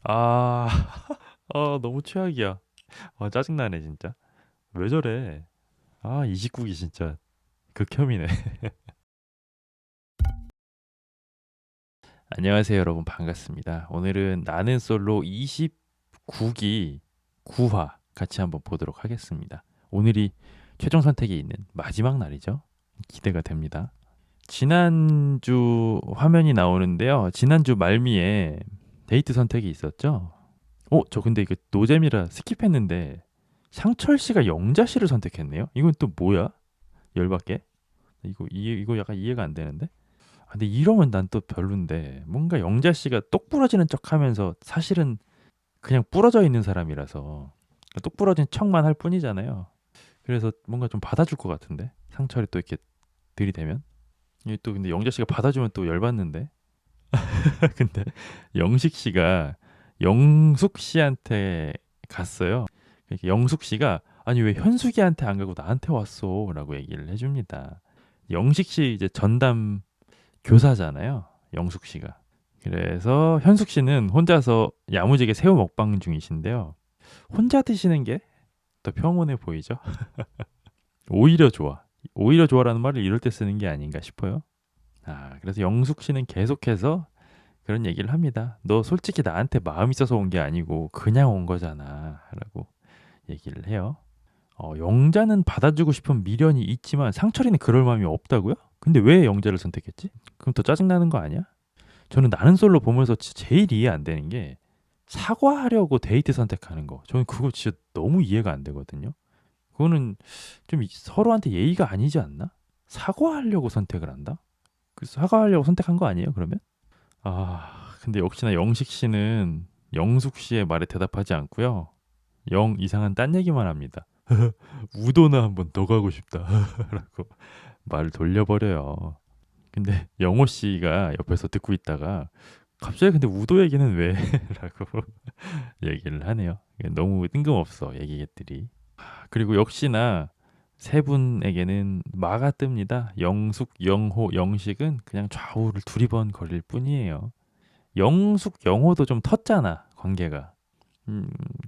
아, 너무 최악이야. 짜증나네, 진짜. 왜 저래? 29기 진짜 극혐이네. 안녕하세요, 여러분. 반갑습니다. 오늘은 나는 솔로 29기 9화 같이 한번 보도록 하겠습니다. 오늘이 최종 선택이 있는 마지막 날이죠. 기대가 됩니다. 지난주 화면이 나오는데요. 지난주 말미에 데이트 선택이 있었죠. 저 근데 이거 노잼이라 스킵했는데 상철 씨가 영자 씨를 선택했네요. 이건 또 뭐야? 열받게. 이거 약간 이해가 안 되는데. 근데 이러면 난 또 별론데 뭔가 영자 씨가 똑 부러지는 척하면서 사실은 그냥 부러져 있는 사람이라서 똑 부러진 척만 할 뿐이잖아요. 그래서 뭔가 좀 받아줄 것 같은데 상철이 또 이렇게 들이대면 이게 또 근데 영자 씨가 받아주면 또 열받는데. 근데 영식 씨가 영숙 씨한테 갔어요. 그러니까 영숙 씨가 아니 왜 현숙이한테 안 가고 나한테 왔어라고 얘기를 해줍니다. 영식 씨 이제 전담 교사잖아요. 영숙 씨가. 그래서 현숙 씨는 혼자서 야무지게 새우 먹방 중이신데요. 혼자 드시는 게 더 평온해 보이죠? 오히려 좋아. 오히려 좋아라는 말을 이럴 때 쓰는 게 아닌가 싶어요. 그래서 영숙 씨는 계속해서 그런 얘기를 합니다. 너 솔직히 나한테 마음 있어서 온 게 아니고 그냥 온 거잖아. 라고 얘기를 해요. 영자는 받아주고 싶은 미련이 있지만 상철이는 그럴 마음이 없다고요? 근데 왜 영자를 선택했지? 그럼 더 짜증나는 거 아니야? 저는 나는 솔로 보면서 제일 이해 안 되는 게 사과하려고 데이트 선택하는 거. 저는 그거 진짜 너무 이해가 안 되거든요. 그거는 좀 서로한테 예의가 아니지 않나? 사과하려고 선택을 한다? 그 사과하려고 선택한 거 아니에요, 그러면? 근데 역시나 영식 씨는 영숙 씨의 말에 대답하지 않고요. 영 이상한 딴 얘기만 합니다. 우도나 한번 더 가고 싶다. 라고 말을 돌려버려요. 근데 영호 씨가 옆에서 듣고 있다가 갑자기 근데 우도 얘기는 왜? 라고 얘기를 하네요. 너무 뜬금없어 얘기들이. 그리고 역시나 세 분에게는 마가 뜹니다. 영숙, 영호, 영식은 그냥 좌우를 두리번 거릴 뿐이에요. 영숙, 영호도 좀 텄잖아 관계가.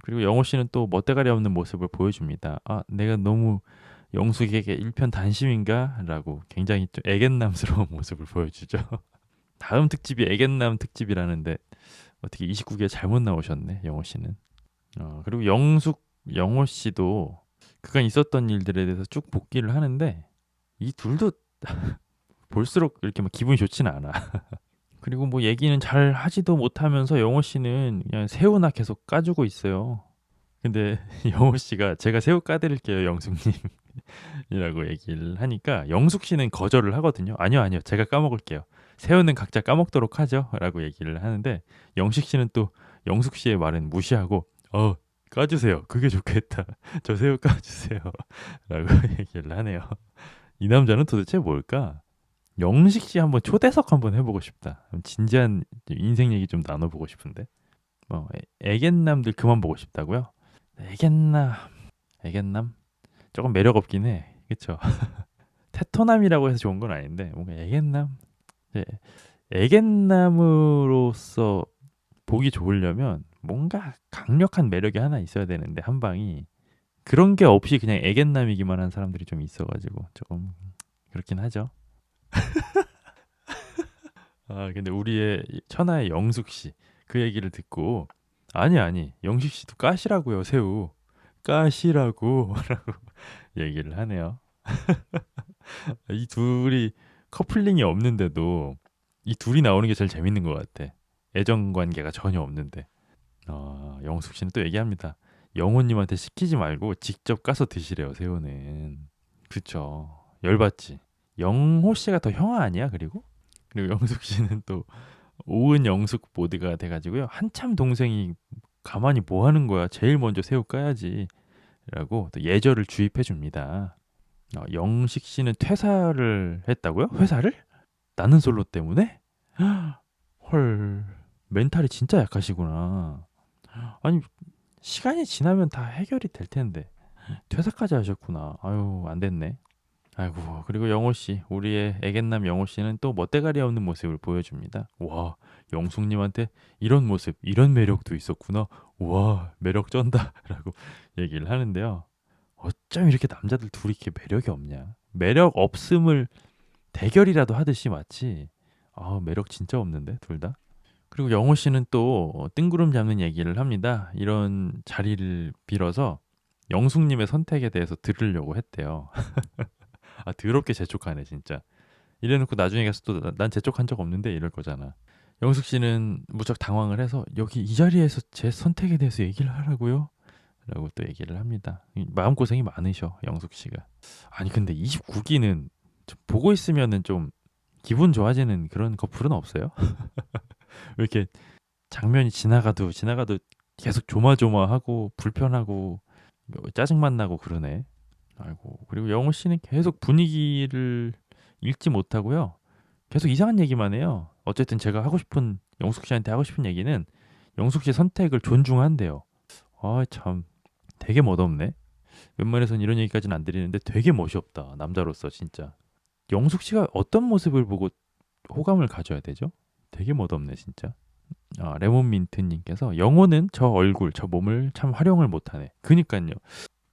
그리고 영호 씨는 또 멋대가리 없는 모습을 보여줍니다. 내가 너무 영숙에게 일편단심인가? 라고 굉장히 좀 애견남스러운 모습을 보여주죠. 다음 특집이 애견남 특집이라는데 어떻게 29기에 잘못 나오셨네, 영호 씨는. 그리고 영숙, 영호 씨도 그간 있었던 일들에 대해서 쭉 복귀를 하는데 이 둘도 볼수록 이렇게 막 기분이 좋지는 않아. 그리고 뭐 얘기는 잘 하지도 못하면서 영호 씨는 그냥 새우나 계속 까주고 있어요. 근데 영호 씨가 제가 새우 까드릴게요, 영숙님이라고 얘기를 하니까 영숙 씨는 거절을 하거든요. 아니요, 아니요, 제가 까먹을게요. 새우는 각자 까먹도록 하죠.라고 얘기를 하는데 영식 씨는 또 영숙 씨의 말은 무시하고 까주세요. 그게 좋겠다. 저 새우 까주세요.라고 얘기를 하네요. 이 남자는 도대체 뭘까? 영식 씨 한번 초대석 한번 해보고 싶다. 진지한 인생 얘기 좀 나눠보고 싶은데. 애견남들 그만 보고 싶다고요? 애견남, 애견남? 조금 매력 없긴 해. 그쵸? 테토남이라고 해서 좋은 건 아닌데 뭔가 애견남? 네. 애견남으로서 보기 좋으려면 뭔가 강력한 매력이 하나 있어야 되는데 한 방이 그런 게 없이 그냥 애견남이기만 한 사람들이 좀 있어가지고 조금 그렇긴 하죠. 근데 우리의 천하의 영숙 씨 그 얘기를 듣고 아니 아니 영식 씨도 까시라고요 새우 까시라고 라고 얘기를 하네요. 이 둘이 커플링이 없는데도 이 둘이 나오는 게 제일 재밌는 것 같아. 애정 관계가 전혀 없는데. 영숙 씨는 또 얘기합니다. 영호님한테 시키지 말고 직접 가서 드시래요 새우는. 그쵸. 열받지. 영호 씨가 더 형아 아니야 그리고 영숙 씨는 또 오은 영숙 모드가 돼가지고요. 한참 동생이 가만히 뭐 하는 거야. 제일 먼저 새우 까야지. 라고 또 예절을 주입해 줍니다. 영식 씨는 퇴사를 했다고요? 회사를? 나는 솔로 때문에? 헐, 멘탈이 진짜 약하시구나. 아니, 시간이 지나면 다 해결이 될 텐데. 퇴사까지 하셨구나. 아유, 안 됐네. 아이고, 그리고 영호 씨, 우리의 애견남 영호 씨는 또 멋대가리 없는 모습을 보여줍니다. 와, 영숙님한테 이런 모습, 이런 매력도 있었구나. 와, 매력 쩐다라고 얘기를 하는데요. 어쩜 이렇게 남자들 둘이 이렇게 매력이 없냐? 매력 없음을 대결이라도 하듯이 마치 매력 진짜 없는데 둘 다. 그리고 영호 씨는 또 뜬구름 잡는 얘기를 합니다. 이런 자리를 빌어서 영숙님의 선택에 대해서 들으려고 했대요. 아, 더럽게 재촉하네 진짜. 이래놓고 나중에 가서 또 난 재촉한 적 없는데 이럴 거잖아. 영숙 씨는 무척 당황을 해서 여기 이 자리에서 제 선택에 대해서 얘기를 하라고요? 라고 또 얘기를 합니다. 마음고생이 많으셔 영숙 씨가. 아니 근데 29기는 보고 있으면은 좀 기분 좋아지는 그런 커플은 없어요? 왜 이렇게 장면이 지나가도 계속 조마조마하고 불편하고 짜증만 나고 그러네. 아이고, 그리고 영호 씨는 계속 분위기를 읽지 못하고요. 계속 이상한 얘기만 해요. 어쨌든 제가 하고 싶은 영숙 씨한테 하고 싶은 얘기는 영숙 씨 선택을 존중한대요. 아, 참 되게 멋없네. 웬만해선 이런 얘기까지는 안 드리는데 되게 멋이 없다. 남자로서 진짜. 영숙 씨가 어떤 모습을 보고 호감을 가져야 되죠? 되게 멋없네 진짜. 레몬민트님께서 영호는 저 얼굴, 저 몸을 참 활용을 못하네. 그니까요.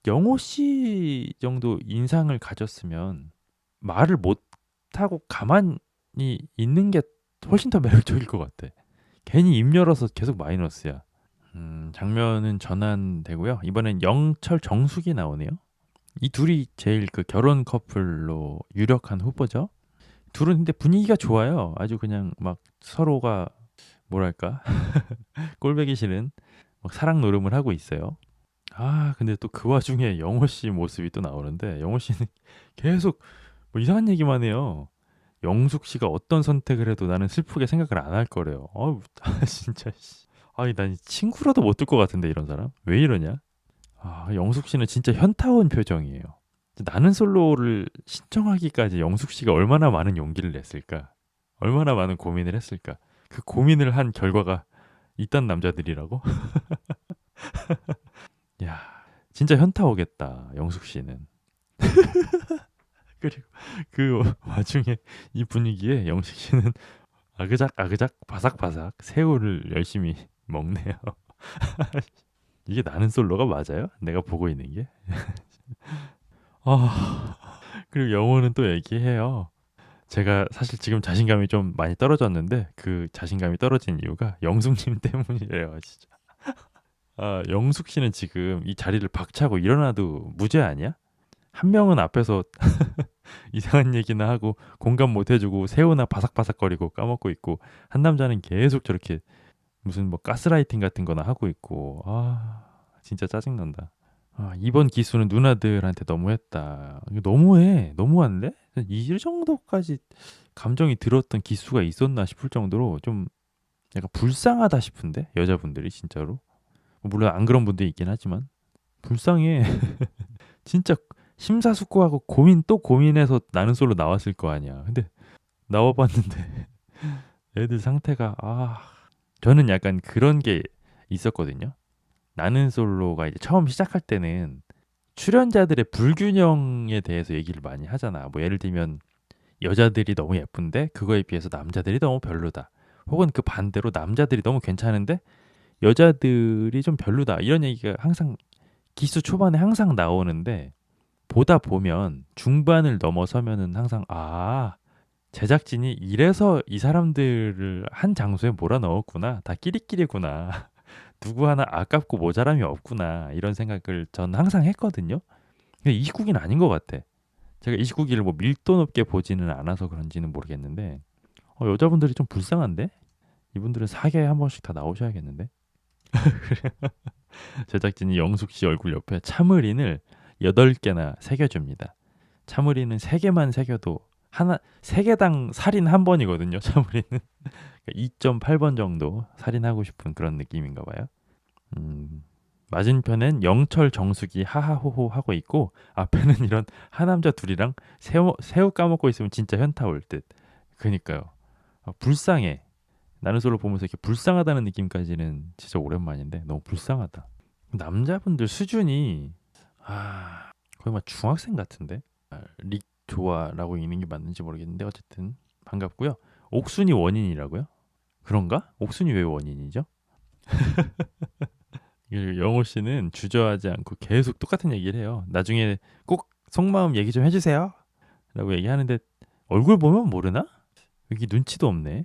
영호 씨 정도 인상을 가졌으면 말을 못하고 가만히 있는 게 훨씬 더 매력적일 것 같아. 괜히 입 열어서 계속 마이너스야. 장면은 전환되고요. 이번엔 영철 정숙이 나오네요. 이 둘이 제일 그 결혼 커플로 유력한 후보죠. 둘은 근데 분위기가 좋아요. 아주 그냥 막 서로가 뭐랄까 꼴배기 싫은 막 사랑 노름을 하고 있어요. 아, 근데 또 그 와중에 영호 씨 모습이 또 나오는데 영호 씨는 계속 뭐 이상한 얘기만 해요. 영숙 씨가 어떤 선택을 해도 나는 슬프게 생각을 안 할 거래요. 진짜 씨. 아니 난 친구라도 못 둘 것 같은데 이런 사람 왜 이러냐? 영숙 씨는 진짜 현타 온 표정이에요. 나는 솔로를 신청하기까지 영숙 씨가 얼마나 많은 용기를 냈을까? 얼마나 많은 고민을 했을까? 그 고민을 한 결과가 이딴 남자들이라고? 야, 진짜 현타 오겠다. 영숙 씨는. 그리고 그 와중에 이 분위기에 영숙 씨는 아그작 바삭바삭 새우를 열심히 먹네요. 이게 나는 솔로가 맞아요? 내가 보고 있는 게? 아, 그리고 영호는 또 얘기해요. 제가 사실 지금 자신감이 좀 많이 떨어졌는데 그 자신감이 떨어진 이유가 영숙님 때문이래요, 진짜. 영숙 씨는 지금 이 자리를 박차고 일어나도 무죄 아니야? 한 명은 앞에서 이상한 얘기나 하고 공감 못 해주고 새우나 바삭바삭거리고 까먹고 있고 한 남자는 계속 저렇게 무슨 뭐 가스라이팅 같은 거나 하고 있고 진짜 짜증난다. 이번 기수는 누나들한테 너무했다. 이거 너무해. 너무한데? 이 정도까지 감정이 들었던 기수가 있었나 싶을 정도로 좀 약간 불쌍하다 싶은데 여자분들이 진짜로. 물론 안 그런 분들이 있긴 하지만 불쌍해. 진짜 심사숙고하고 고민 또 고민해서 나는 솔로 나왔을 거 아니야. 근데 나와봤는데 애들 상태가 저는 약간 그런 게 있었거든요. 나는 솔로가 이제 처음 시작할 때는 출연자들의 불균형에 대해서 얘기를 많이 하잖아. 뭐 예를 들면 여자들이 너무 예쁜데 그거에 비해서 남자들이 너무 별로다. 혹은 그 반대로 남자들이 너무 괜찮은데 여자들이 좀 별로다. 이런 얘기가 항상 기수 초반에 항상 나오는데 보다 보면 중반을 넘어서면은 항상 제작진이 이래서 이 사람들을 한 장소에 몰아넣었구나. 다 끼리끼리구나. 누구 하나 아깝고 모자람이 없구나. 이런 생각을 전 항상 했거든요. 근데 29기는 아닌 것 같아. 제가 29기를 뭐 밀도 높게 보지는 않아서 그런지는 모르겠는데 여자분들이 좀 불쌍한데? 이분들은 4개에 한 번씩 다 나오셔야겠는데? 제작진이 영숙 씨 얼굴 옆에 참을인을 8개나 새겨줍니다. 참을인은 3개만 새겨도 3개당 살인 한 번이거든요. 참을인은 2.8번 정도 살인하고 싶은 그런 느낌인가 봐요. 맞은편엔 영철 정숙이 하하호호 하고 있고 앞에는 이런 하남자 둘이랑 새우 까먹고 있으면 진짜 현타 올 듯. 그니까요. 불쌍해. 나는 솔로 보면서 이렇게 불쌍하다는 느낌까지는 진짜 오랜만인데 너무 불쌍하다. 남자분들 수준이 거의 막 중학생 같은데. 좋아라고 읽는 게 맞는지 모르겠는데 어쨌든 반갑고요. 옥순이 원인이라고요? 그런가? 옥순이 왜 원인이죠? 영호 씨는 주저하지 않고 계속 똑같은 얘기를 해요. 나중에 꼭 속마음 얘기 좀 해주세요. 라고 얘기하는데 얼굴 보면 모르나? 여기 눈치도 없네.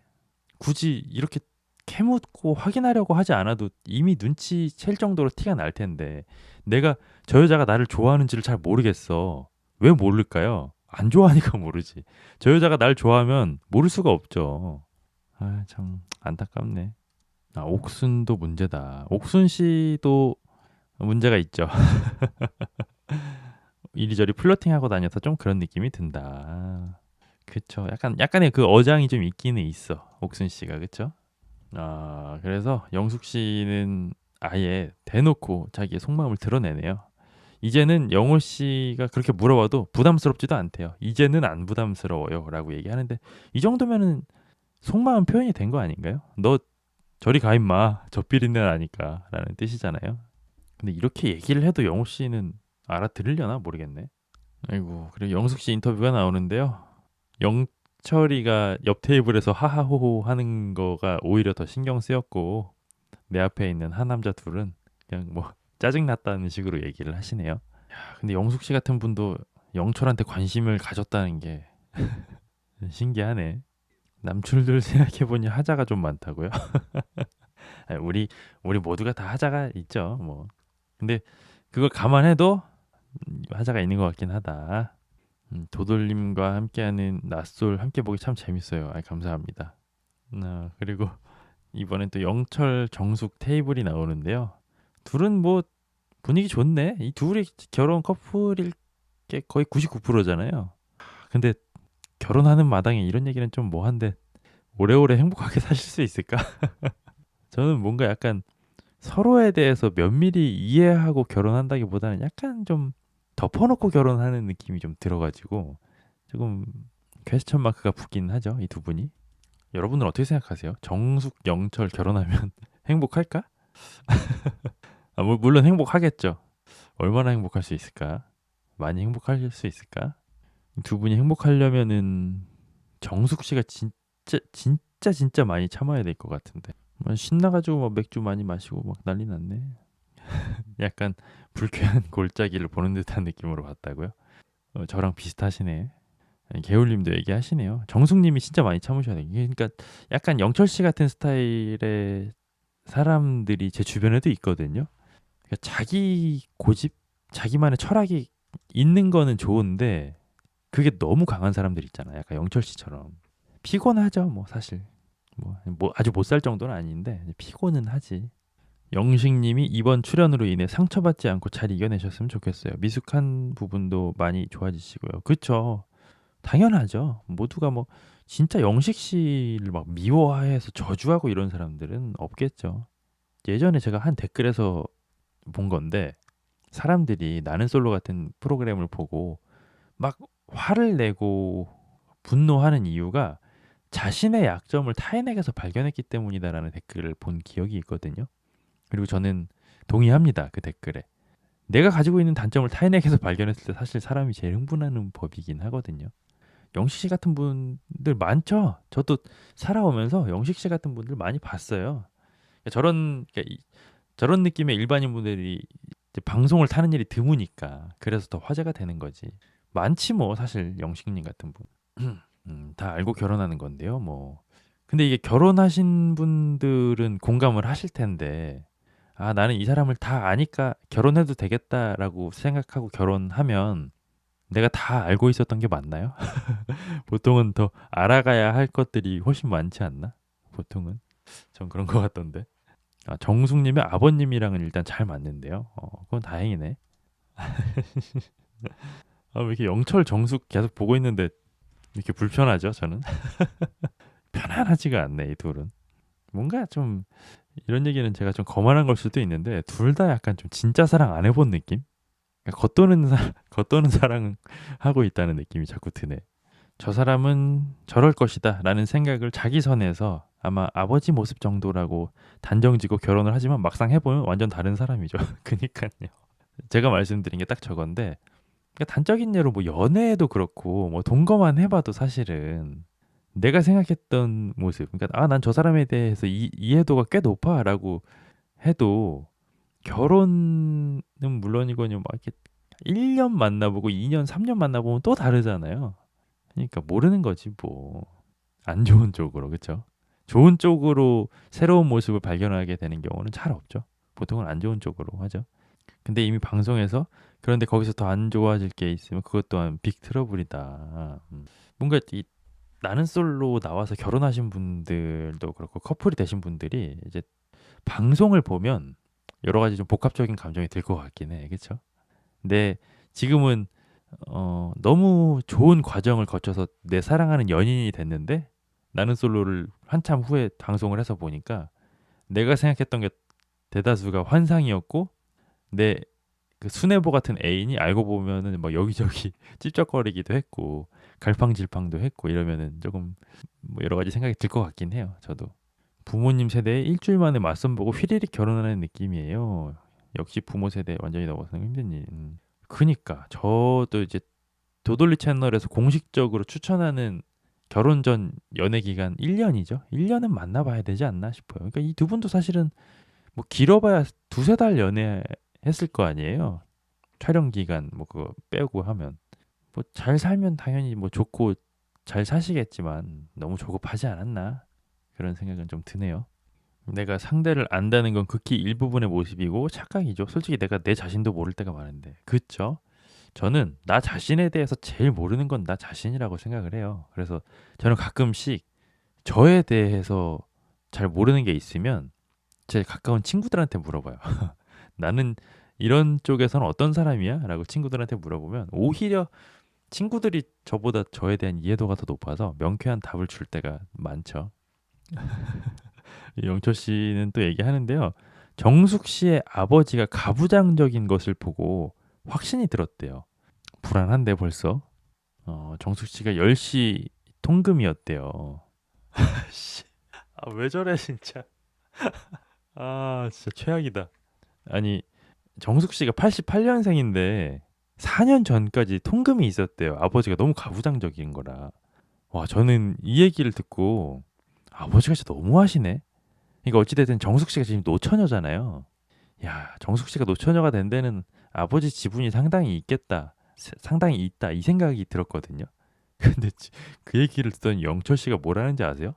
굳이 이렇게 캐묻고 확인하려고 하지 않아도 이미 눈치챌 정도로 티가 날 텐데 내가 저 여자가 나를 좋아하는지를 잘 모르겠어. 왜 모를까요? 안 좋아하니까 모르지. 저 여자가 날 좋아하면 모를 수가 없죠. 아, 참 안타깝네. 아, 옥순도 문제다. 옥순 씨도 문제가 있죠. 이리저리 플러팅하고 다녀서 좀 그런 느낌이 든다. 그쵸. 약간의 그 어장이 좀 있기는 있어. 옥순 씨가 그쵸? 아, 그래서 영숙 씨는 아예 대놓고 자기의 속마음을 드러내네요. 이제는 영호 씨가 그렇게 물어봐도 부담스럽지도 않대요. 이제는 안 부담스러워요라고 얘기하는데 이 정도면은 속마음 표현이 된 거 아닌가요? 너 저리 가 임마. 저 비린내 나니까라는 뜻이잖아요. 근데 이렇게 얘기를 해도 영호 씨는 알아들으려나 모르겠네. 아이고, 그리고 영숙 씨 인터뷰가 나오는데요. 영철이가 옆 테이블에서 하하호호 하는 거가 오히려 더 신경 쓰였고 내 앞에 있는 한 남자 둘은 그냥 뭐 짜증났다는 식으로 얘기를 하시네요. 야, 근데 영숙 씨 같은 분도 영철한테 관심을 가졌다는 게 신기하네. 남출들 생각해보니 하자가 좀 많다고요? 아니, 우리 모두가 다 하자가 있죠. 뭐 근데 그걸 감안해도 하자가 있는 것 같긴 하다. 도돌님과 함께하는 낯솔 함께 보기 참 재밌어요. 아, 감사합니다. 그리고 이번엔 또 영철 정숙 테이블이 나오는데요. 둘은 뭐 분위기 좋네. 이 둘이 결혼 커플일 게 거의 99%잖아요. 근데 결혼하는 마당에 이런 얘기는 좀 뭐한데 오래오래 행복하게 사실 수 있을까? 저는 뭔가 약간 서로에 대해서 면밀히 이해하고 결혼한다기보다는 약간 좀 덮어놓고 결혼하는 느낌이 좀 들어가지고 조금 퀘스천 마크가 붙긴 하죠. 이 두 분이. 여러분은 어떻게 생각하세요? 정숙, 영철 결혼하면 행복할까? 아, 물론 행복하겠죠. 얼마나 행복할 수 있을까? 많이 행복할 수 있을까? 두 분이 행복하려면은 정숙 씨가 진짜 많이 참아야 될 것 같은데. 뭐 신나가지고 막 맥주 많이 마시고 막 난리 났네. 약간 불쾌한 골짜기를 보는 듯한 느낌으로 봤다고요? 저랑 비슷하시네. 개울님도 얘기하시네요. 정숙님이 진짜 많이 참으셔야 돼. 그러니까 약간 영철 씨 같은 스타일의 사람들이 제 주변에도 있거든요. 그러니까 자기 고집, 자기만의 철학이 있는 거는 좋은데 그게 너무 강한 사람들 있잖아요. 약간 영철 씨처럼 피곤하죠. 뭐 사실 뭐 아주 못 살 정도는 아닌데 피곤은 하지. 영식님이 이번 출연으로 인해 상처받지 않고 잘 이겨내셨으면 좋겠어요. 미숙한 부분도 많이 좋아지시고요. 그쵸? 당연하죠. 모두가 뭐 진짜 영식 씨를 막 미워해서 저주하고 이런 사람들은 없겠죠. 예전에 제가 한 댓글에서 본 건데 사람들이 나는 솔로 같은 프로그램을 보고 막 화를 내고 분노하는 이유가 자신의 약점을 타인에게서 발견했기 때문이다라는 댓글을 본 기억이 있거든요. 그리고 저는 동의합니다. 그 댓글에. 내가 가지고 있는 단점을 타인에게서 발견했을 때 사실 사람이 제일 흥분하는 법이긴 하거든요. 영식 씨 같은 분들 많죠. 저도 살아오면서 영식 씨 같은 분들 많이 봤어요. 저런 느낌의 일반인 분들이 이제 방송을 타는 일이 드무니까 그래서 더 화제가 되는 거지. 많지 뭐 사실 영식님 같은 분. 다 알고 결혼하는 건데요. 뭐 근데 이게 결혼하신 분들은 공감을 하실 텐데 아 나는 이 사람을 다 아니까 결혼해도 되겠다라고 생각하고 결혼하면 내가 다 알고 있었던 게 맞나요? 보통은 더 알아가야 할 것들이 훨씬 많지 않나? 보통은 전 그런 것 같던데. 아, 정숙님의 아버님이랑은 일단 잘 맞는데요. 그건 다행이네. 아, 왜 이렇게 영철 정숙 계속 보고 있는데 이렇게 불편하죠? 저는 편안하지가 않네 이 둘은. 뭔가 좀 이런 얘기는 제가 좀 거만한 걸 수도 있는데 둘 다 약간 좀 진짜 사랑 안 해본 느낌? 그러니까 겉도는 사랑을 하고 있다는 느낌이 자꾸 드네. 저 사람은 저럴 것이다 라는 생각을 자기 선에서 아마 아버지 모습 정도라고 단정지고 결혼을 하지만 막상 해보면 완전 다른 사람이죠. 그니까요. 제가 말씀드린 게 딱 저건데 그러니까 단적인 예로 뭐 연애도 그렇고 뭐 동거만 해봐도 사실은 내가 생각했던 모습, 그러니까 아, 난 저 사람에 대해서 이해도가 꽤 높아라고 해도 결혼은 물론이거니 막 이렇게 1년 만나보고 2년, 3년 만나보면 또 다르잖아요. 그러니까 모르는 거지 뭐. 안 좋은 쪽으로, 그쵸? 좋은 쪽으로 새로운 모습을 발견하게 되는 경우는 잘 없죠. 보통은 안 좋은 쪽으로 하죠. 근데 이미 방송에서 그런데 거기서 더 안 좋아질 게 있으면 그것 또한 빅 트러블이다. 뭔가 이 나는 솔로 나와서 결혼하신 분들도 그렇고 커플이 되신 분들이 이제 방송을 보면 여러 가지 좀 복합적인 감정이 들 것 같긴 해. 그쵸? 근데 지금은 너무 좋은 과정을 거쳐서 내 사랑하는 연인이 됐는데 나는 솔로를 한참 후에 방송을 해서 보니까 내가 생각했던 게 대다수가 환상이었고 내 그 순애보 같은 애인이 알고 보면은 뭐 여기저기 찝쩍거리기도 했고 갈팡질팡도 했고 이러면은 조금 뭐 여러 가지 생각이 들 것 같긴 해요. 저도 부모님 세대에 일주일 만에 맞선 보고 휘리릭 결혼하는 느낌이에요. 역시 부모 세대 완전히 넘어서는 힘든 일. 그니까 저도 이제 도돌리 채널에서 공식적으로 추천하는 결혼 전 연애 기간 1년이죠. 1년은 만나봐야 되지 않나 싶어요. 그러니까 이 두 분도 사실은 뭐 길어봐야 두세 달 연애했을 거 아니에요. 촬영 기간 뭐 그거 빼고 하면 뭐 잘 살면 당연히 뭐 좋고 잘 사시겠지만 너무 조급하지 않았나 그런 생각은 좀 드네요. 내가 상대를 안다는 건 극히 일부분의 모습이고 착각이죠. 솔직히 내가 내 자신도 모를 때가 많은데. 그쵸? 저는 나 자신에 대해서 제일 모르는 건 나 자신이라고 생각을 해요. 그래서 저는 가끔씩 저에 대해서 잘 모르는 게 있으면 제 가까운 친구들한테 물어봐요. 나는 이런 쪽에서는 어떤 사람이야? 라고 친구들한테 물어보면 오히려 친구들이 저보다 저에 대한 이해도가 더 높아서 명쾌한 답을 줄 때가 많죠. 영철 씨는 또 얘기하는데요. 정숙 씨의 아버지가 가부장적인 것을 보고 확신이 들었대요. 불안한데 벌써. 정숙 씨가 10시 통금이었대요. 씨. 아, 왜 저래 진짜. 아, 진짜 최악이다. 아니, 정숙 씨가 88년생인데 4년 전까지 통금이 있었대요. 아버지가 너무 가부장적인 거라. 와, 저는 이 얘기를 듣고 아버지가 진짜 너무하시네. 그러니까 어찌됐든 정숙 씨가 지금 노처녀잖아요. 야, 정숙 씨가 노처녀가 된 데는 아버지 지분이 상당히 있겠다. 상당히 있다. 이 생각이 들었거든요. 근데 그 얘기를 듣던 영철 씨가 뭐라는지 아세요?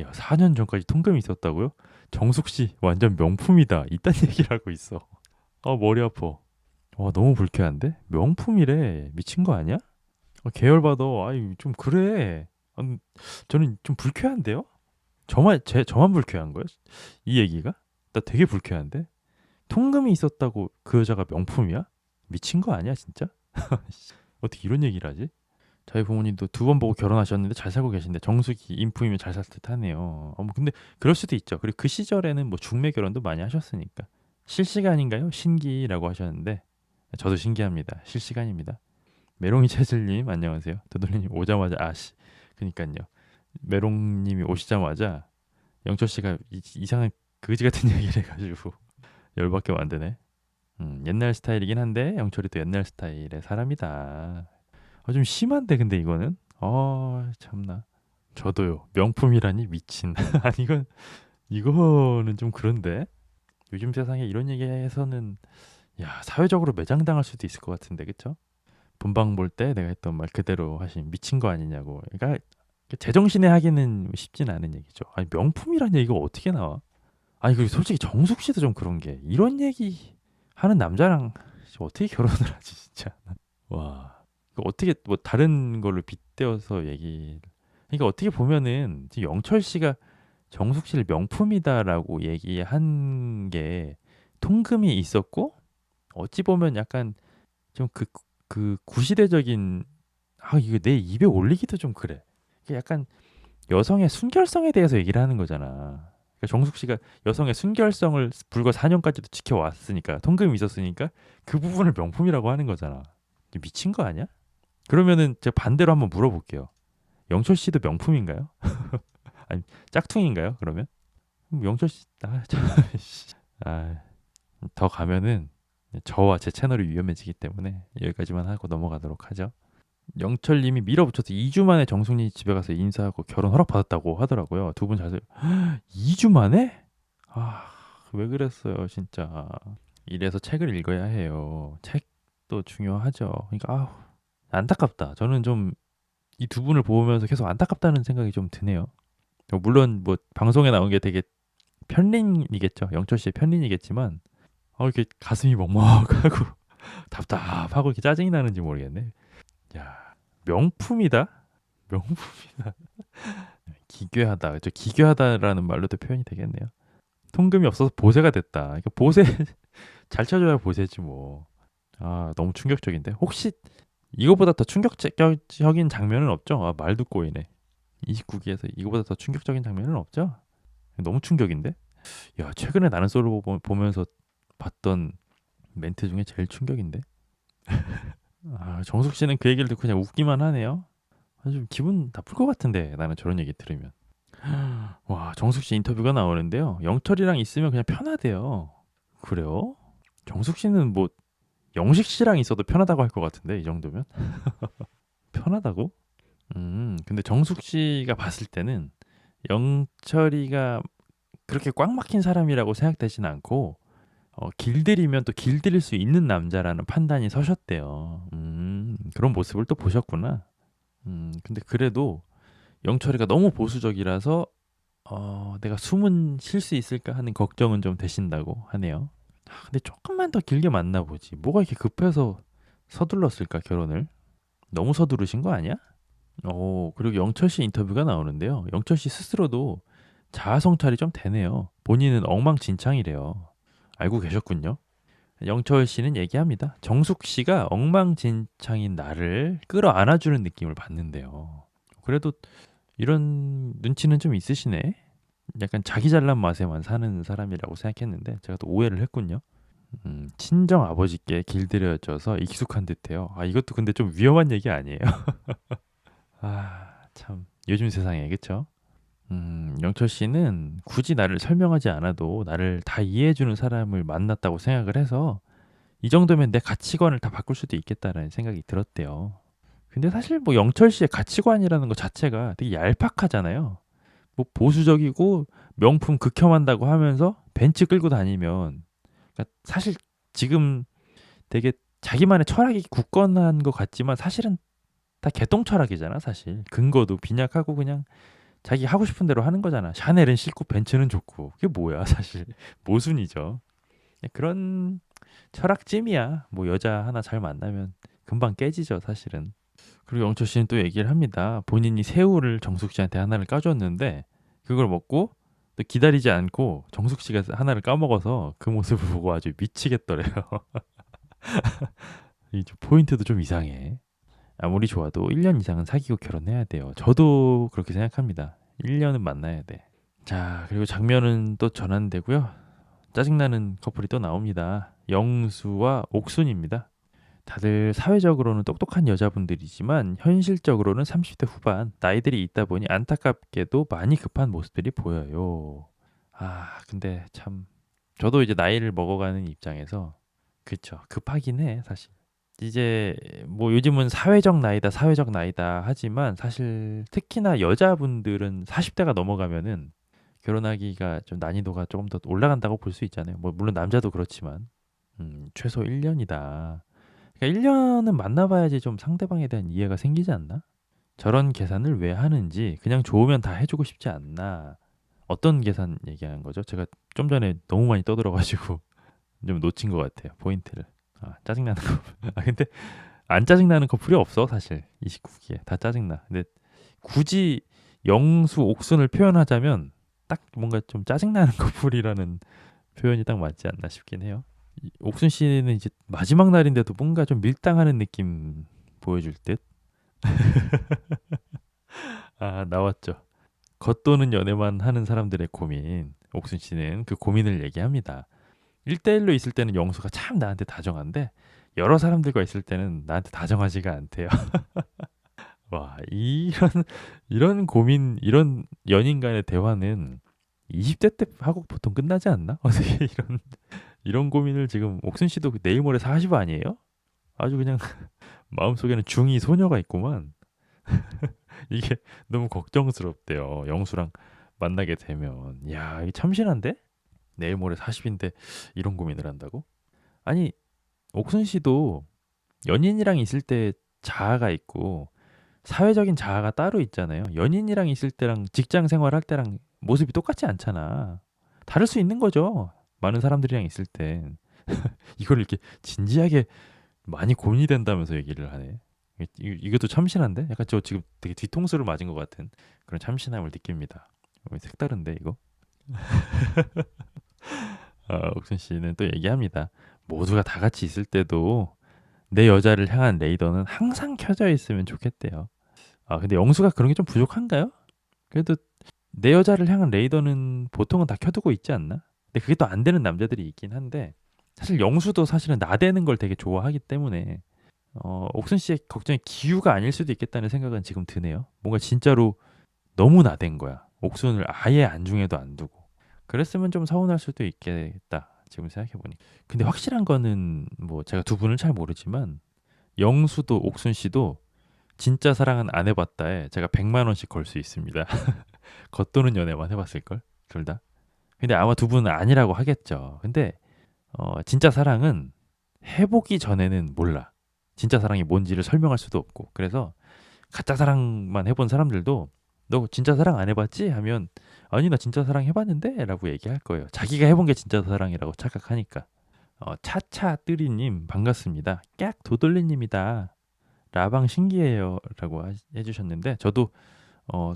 야, 4년 전까지 통금이 있었다고요? 정숙 씨 완전 명품이다. 이딴 얘기를 하고 있어. 머리 아파. 와, 너무 불쾌한데? 명품이래. 미친 거 아니야? 계열받아. 아이, 좀 그래. 저는 좀 불쾌한데요? 저만 불쾌한 거예요? 이 얘기가? 나 되게 불쾌한데? 통금이 있었다고 그 여자가 명품이야? 미친 거 아니야, 진짜? 어떻게 이런 얘기를 하지? 저희 부모님도 두 번 보고 결혼하셨는데 잘 살고 계신데 정숙이 인품이면 잘 살 듯하네요. 뭐 근데 그럴 수도 있죠. 그리고 그 시절에는 뭐 중매 결혼도 많이 하셨으니까. 실시간인가요? 신기라고 하셨는데 저도 신기합니다. 실시간입니다. 메롱이 채슬님 안녕하세요. 도돌리님 오자마자 아씨. 그니까요. 메롱님이 오시자마자 영철 씨가 이상한 그지 같은 얘기를 해가지고 열받게 만드네. 옛날 스타일이긴 한데 영철이 또 옛날 스타일의 사람이다. 좀 심한데 근데 이거는 참나. 저도요. 명품이라니 미친. 아니 이거는 좀 그런데 요즘 세상에 이런 얘기해서는 야 사회적으로 매장당할 수도 있을 것 같은데 그쵸? 본방 볼 때 내가 했던 말 그대로 하신 미친 거 아니냐고. 그러니까 제정신에 하기는 쉽진 않은 얘기죠. 아니 명품이란 얘기가 어떻게 나와? 아니 그리고 솔직히 정숙 씨도 좀 그런 게 이런 얘기 하는 남자랑 어떻게 결혼을 하지 진짜. 와. 어떻게 뭐 다른 걸로 빗대어서 그러니까 어떻게 보면은 지금 영철 씨가 정숙 씨를 명품이다라고 얘기한 게 통금이 있었고 어찌 보면 약간 좀 그 구시대적인 이거 내 입에 올리기도 좀 그래. 이게 약간 여성의 순결성에 대해서 얘기를 하는 거잖아. 그러니까 정숙 씨가 여성의 순결성을 불과 4년까지도 지켜왔으니까 통금이 있었으니까 그 부분을 명품이라고 하는 거잖아. 미친 거 아니야? 그러면은 제가 반대로 한번 물어볼게요. 영철 씨도 명품인가요? 아니 짝퉁인가요? 그러면 영철 씨 더 가면은 저와 제 채널이 위험해지기 때문에 여기까지만 하고 넘어가도록 하죠. 영철님이 밀어붙여서 2주 만에 정숙님 집에 가서 인사하고 결혼 허락받았다고 하더라고요. 두 분 잘 2주 만에? 아, 왜 그랬어요, 진짜. 이래서 책을 읽어야 해요. 책도 중요하죠. 그러니까 안타깝다. 저는 좀 이 두 분을 보면서 계속 안타깝다는 생각이 좀 드네요. 물론 뭐 방송에 나온 게 되게 편린이겠죠. 영철 씨의 편린이겠지만 이렇게 가슴이 먹먹하고 답답하고 이렇게 짜증이 나는지 모르겠네. 야, 명품이다. 명품이다. 기괴하다. 저 기괴하다라는 말로도 표현이 되겠네요. 통금이 없어서 보세가 됐다. 그러니까 보세 잘 쳐줘야 보세지 뭐. 너무 충격적인데. 혹시 이거보다 더 충격적인 장면은 없죠? 말도 꼬이네. 29기에서 이거보다 더 충격적인 장면은 없죠? 너무 충격인데? 야, 최근에 나는 솔로 보면서 봤던 멘트 중에 제일 충격인데? 정숙 씨는 그 얘기를 듣고 그냥 웃기만 하네요. 아주 기분 나쁠 것 같은데 나는 저런 얘기 들으면. 와, 정숙 씨 인터뷰가 나오는데요. 영철이랑 있으면 그냥 편하대요. 그래요? 정숙 씨는 뭐 영식 씨랑 있어도 편하다고 할 것 같은데 이 정도면 편하다고? 근데 정숙 씨가 봤을 때는 영철이가 그렇게 꽉 막힌 사람이라고 생각되진 않고 길들이면 또 길들일 수 있는 남자라는 판단이 서셨대요. 그런 모습을 또 보셨구나. 근데 그래도 영철이가 너무 보수적이라서 내가 숨은 쉴 수 있을까 하는 걱정은 좀 되신다고 하네요. 근데 조금만 더 길게 만나보지. 뭐가 이렇게 급해서 서둘렀을까 결혼을? 너무 서두르신 거 아니야? 그리고 영철 씨 인터뷰가 나오는데요. 영철 씨 스스로도 자아 성찰이 좀 되네요. 본인은 엉망진창이래요. 알고 계셨군요. 영철 씨는 얘기합니다. 정숙 씨가 엉망진창인 나를 끌어안아주는 느낌을 받는데요. 그래도 이런 눈치는 좀 있으시네. 약간 자기 잘난 맛에만 사는 사람이라고 생각했는데 제가 또 오해를 했군요. 친정 아버지께 길들여져서 익숙한 듯해요. 이것도 근데 좀 위험한 얘기 아니에요? 참 요즘 세상에 그쵸? 영철 씨는 굳이 나를 설명하지 않아도 나를 다 이해해주는 사람을 만났다고 생각을 해서 이 정도면 내 가치관을 다 바꿀 수도 있겠다라는 생각이 들었대요. 근데 사실 뭐 영철 씨의 가치관이라는 것 자체가 되게 얄팍하잖아요. 뭐 보수적이고 명품 극혐한다고 하면서 벤츠 끌고 다니면 그러니까 사실 지금 되게 자기만의 철학이 굳건한 것 같지만 사실은 다 개똥 철학이잖아 사실. 근거도 빈약하고 그냥 자기 하고 싶은 대로 하는 거잖아. 샤넬은 싫고 벤츠는 좋고 그게 뭐야 사실 모순이죠. 그런 철학찜이야. 뭐 여자 하나 잘 만나면 금방 깨지죠 사실은. 그리고 영철 씨는 또 얘기를 합니다. 본인이 새우를 정숙 씨한테 하나를 까줬는데 그걸 먹고 또 기다리지 않고 정숙 씨가 하나를 까먹어서 그 모습을 보고 아주 미치겠더래요. 이 포인트도 좀 이상해. 아무리 좋아도 1년 이상은 사귀고 결혼해야 돼요. 저도 그렇게 생각합니다. 1년은 만나야 돼. 자, 그리고 장면은 또 전환되고요. 짜증나는 커플이 또 나옵니다. 영수와 옥순입니다. 다들 사회적으로는 똑똑한 여자분들이지만 현실적으로는 30대 후반 나이들이 있다 보니 안타깝게도 많이 급한 모습들이 보여요. 근데 참 저도 이제 나이를 먹어가는 입장에서 그쵸 급하긴 해 사실. 이제 뭐 요즘은 사회적 나이다 하지만 사실 특히나 여자분들은 40대가 넘어가면은 결혼하기가 좀 난이도가 조금 더 올라간다고 볼 수 있잖아요. 뭐 물론 남자도 그렇지만 최소 1년이다. 그러니까 1년은 만나봐야지 좀 상대방에 대한 이해가 생기지 않나? 저런 계산을 왜 하는지 그냥 좋으면 다 해주고 싶지 않나? 어떤 계산 얘기하는 거죠? 제가 좀 전에 너무 많이 떠들어가지고 좀 놓친 것 같아요 포인트를. 짜증나는 커플. 근데 안 짜증나는 커플이 없어 사실 29기에 다 짜증나. 근데 굳이 영수 옥순을 표현하자면 딱 뭔가 좀 짜증나는 커플이라는 표현이 딱 맞지 않나 싶긴 해요. 옥순 씨는 이제 마지막 날인데도 뭔가 좀 밀당하는 느낌 보여줄 듯. 나왔죠. 겉도는 연애만 하는 사람들의 고민. 옥순 씨는 그 고민을 얘기합니다. 1대1로 있을 때는 영수가 참 나한테 다정한데 여러 사람들과 있을 때는 나한테 다정하지가 않대요. 와, 이런 고민, 이런 연인 간의 대화는 20대 때 하고 보통 끝나지 않나? 어떻게 이런 고민을 지금 옥순 씨도 내일 모레 40 아니에요? 아주 그냥 마음속에는 중이 소녀가 있구만. 이게 너무 걱정스럽대요. 영수랑 만나게 되면. 야, 이게 참신한데? 내일 모레 40인데 이런 고민을 한다고? 아니, 옥순 씨도 연인이랑 있을 때 자아가 있고 사회적인 자아가 따로 있잖아요. 연인이랑 있을 때랑 직장 생활할 때랑 모습이 똑같지 않잖아. 다를 수 있는 거죠. 많은 사람들이랑 있을 땐. 이걸 이렇게 진지하게 많이 고민이 된다면서 얘기를 하네. 이것도 참신한데? 약간 저 지금 되게 뒤통수를 맞은 것 같은 그런 참신함을 느낍니다. 색다른데 이거? 옥순 씨는 또 얘기합니다. 모두가 다 같이 있을 때도 내 여자를 향한 레이더는 항상 켜져 있으면 좋겠대요. 근데 영수가 그런 게 좀 부족한가요? 그래도 내 여자를 향한 레이더는 보통은 다 켜두고 있지 않나? 근데 그게 또 안 되는 남자들이 있긴 한데 사실 영수도 사실은 나대는 걸 되게 좋아하기 때문에 옥순 씨의 걱정이 기우가 아닐 수도 있겠다는 생각은 지금 드네요. 뭔가 진짜로 너무 나댄 거야. 옥순을 아예 안중에도 안 두고. 그랬으면 좀 서운할 수도 있겠다. 지금 생각해보니. 근데 확실한 거는 뭐 제가 두 분을 잘 모르지만 영수도 옥순 씨도 진짜 사랑은 안 해봤다에 제가 100만 원씩 걸 수 있습니다. 겉도는 연애만 해봤을걸? 둘 다. 근데 아마 두 분은 아니라고 하겠죠. 근데 진짜 사랑은 해보기 전에는 몰라. 진짜 사랑이 뭔지를 설명할 수도 없고. 그래서 가짜 사랑만 해본 사람들도 너 진짜 사랑 안 해봤지? 하면 아니 나 진짜 사랑 해봤는데? 라고 얘기할 거예요. 자기가 해본 게 진짜 사랑이라고 착각하니까. 차차뜨리님 반갑습니다. 깍 도돌리님이다. 라방 신기해요 라고 해주셨는데 저도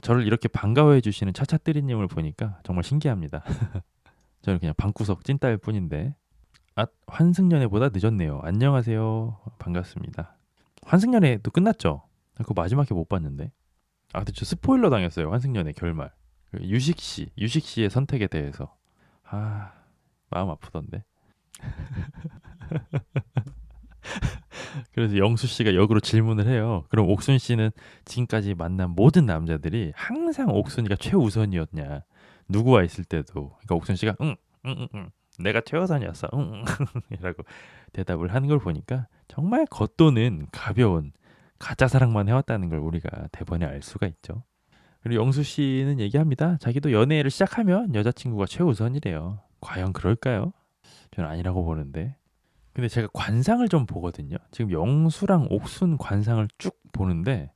저를 이렇게 반가워해 주시는 차차뜨리님을 보니까 정말 신기합니다. 저는 그냥 방구석 찐따일 뿐인데 환승연애보다 늦었네요. 안녕하세요. 반갑습니다. 환승연애도 끝났죠? 그거 마지막에 못 봤는데. 근데 저 스포일러 당했어요. 환승연애 결말. 유식 씨의 선택에 대해서. 마음 아프던데. 그래서 영수 씨가 역으로 질문을 해요. 그럼 옥순 씨는 지금까지 만난 모든 남자들이 항상 옥순이가 최우선이었냐? 누구와 있을 때도. 그러니까 옥순 씨가 응, 응, 응, 응. 내가 최우선이었어. 응, 응. 이라고 대답을 하는 걸 보니까 정말 겉도는 가벼운 가짜 사랑만 해왔다는 걸 우리가 대번에 알 수가 있죠. 그리고 영수 씨는 얘기합니다. 자기도 연애를 시작하면 여자친구가 최우선이래요. 과연 그럴까요? 저는 아니라고 보는데. 근데 제가 관상을 좀 보거든요. 지금 영수랑 옥순 관상을 쭉 보는데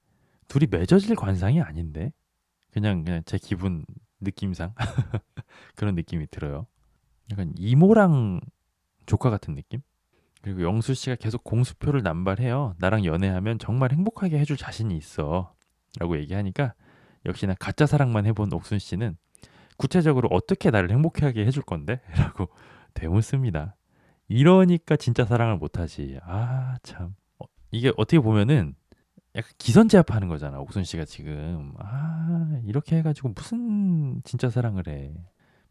둘이 맺어질 관상이 아닌데 그냥 제 기분 느낌상 그런 느낌이 들어요. 약간 이모랑 조카 같은 느낌? 그리고 영수 씨가 계속 공수표를 남발해요. 나랑 연애하면 정말 행복하게 해줄 자신이 있어. 라고 얘기하니까 역시나 가짜 사랑만 해본 옥순 씨는 구체적으로 어떻게 나를 행복하게 해줄 건데? 라고 되묻습니다. 이러니까 진짜 사랑을 못하지. 참. 이게 어떻게 보면은 약간 기선제압하는 거잖아. 옥순 씨가 지금. 이렇게 해가지고 무슨 진짜 사랑을 해.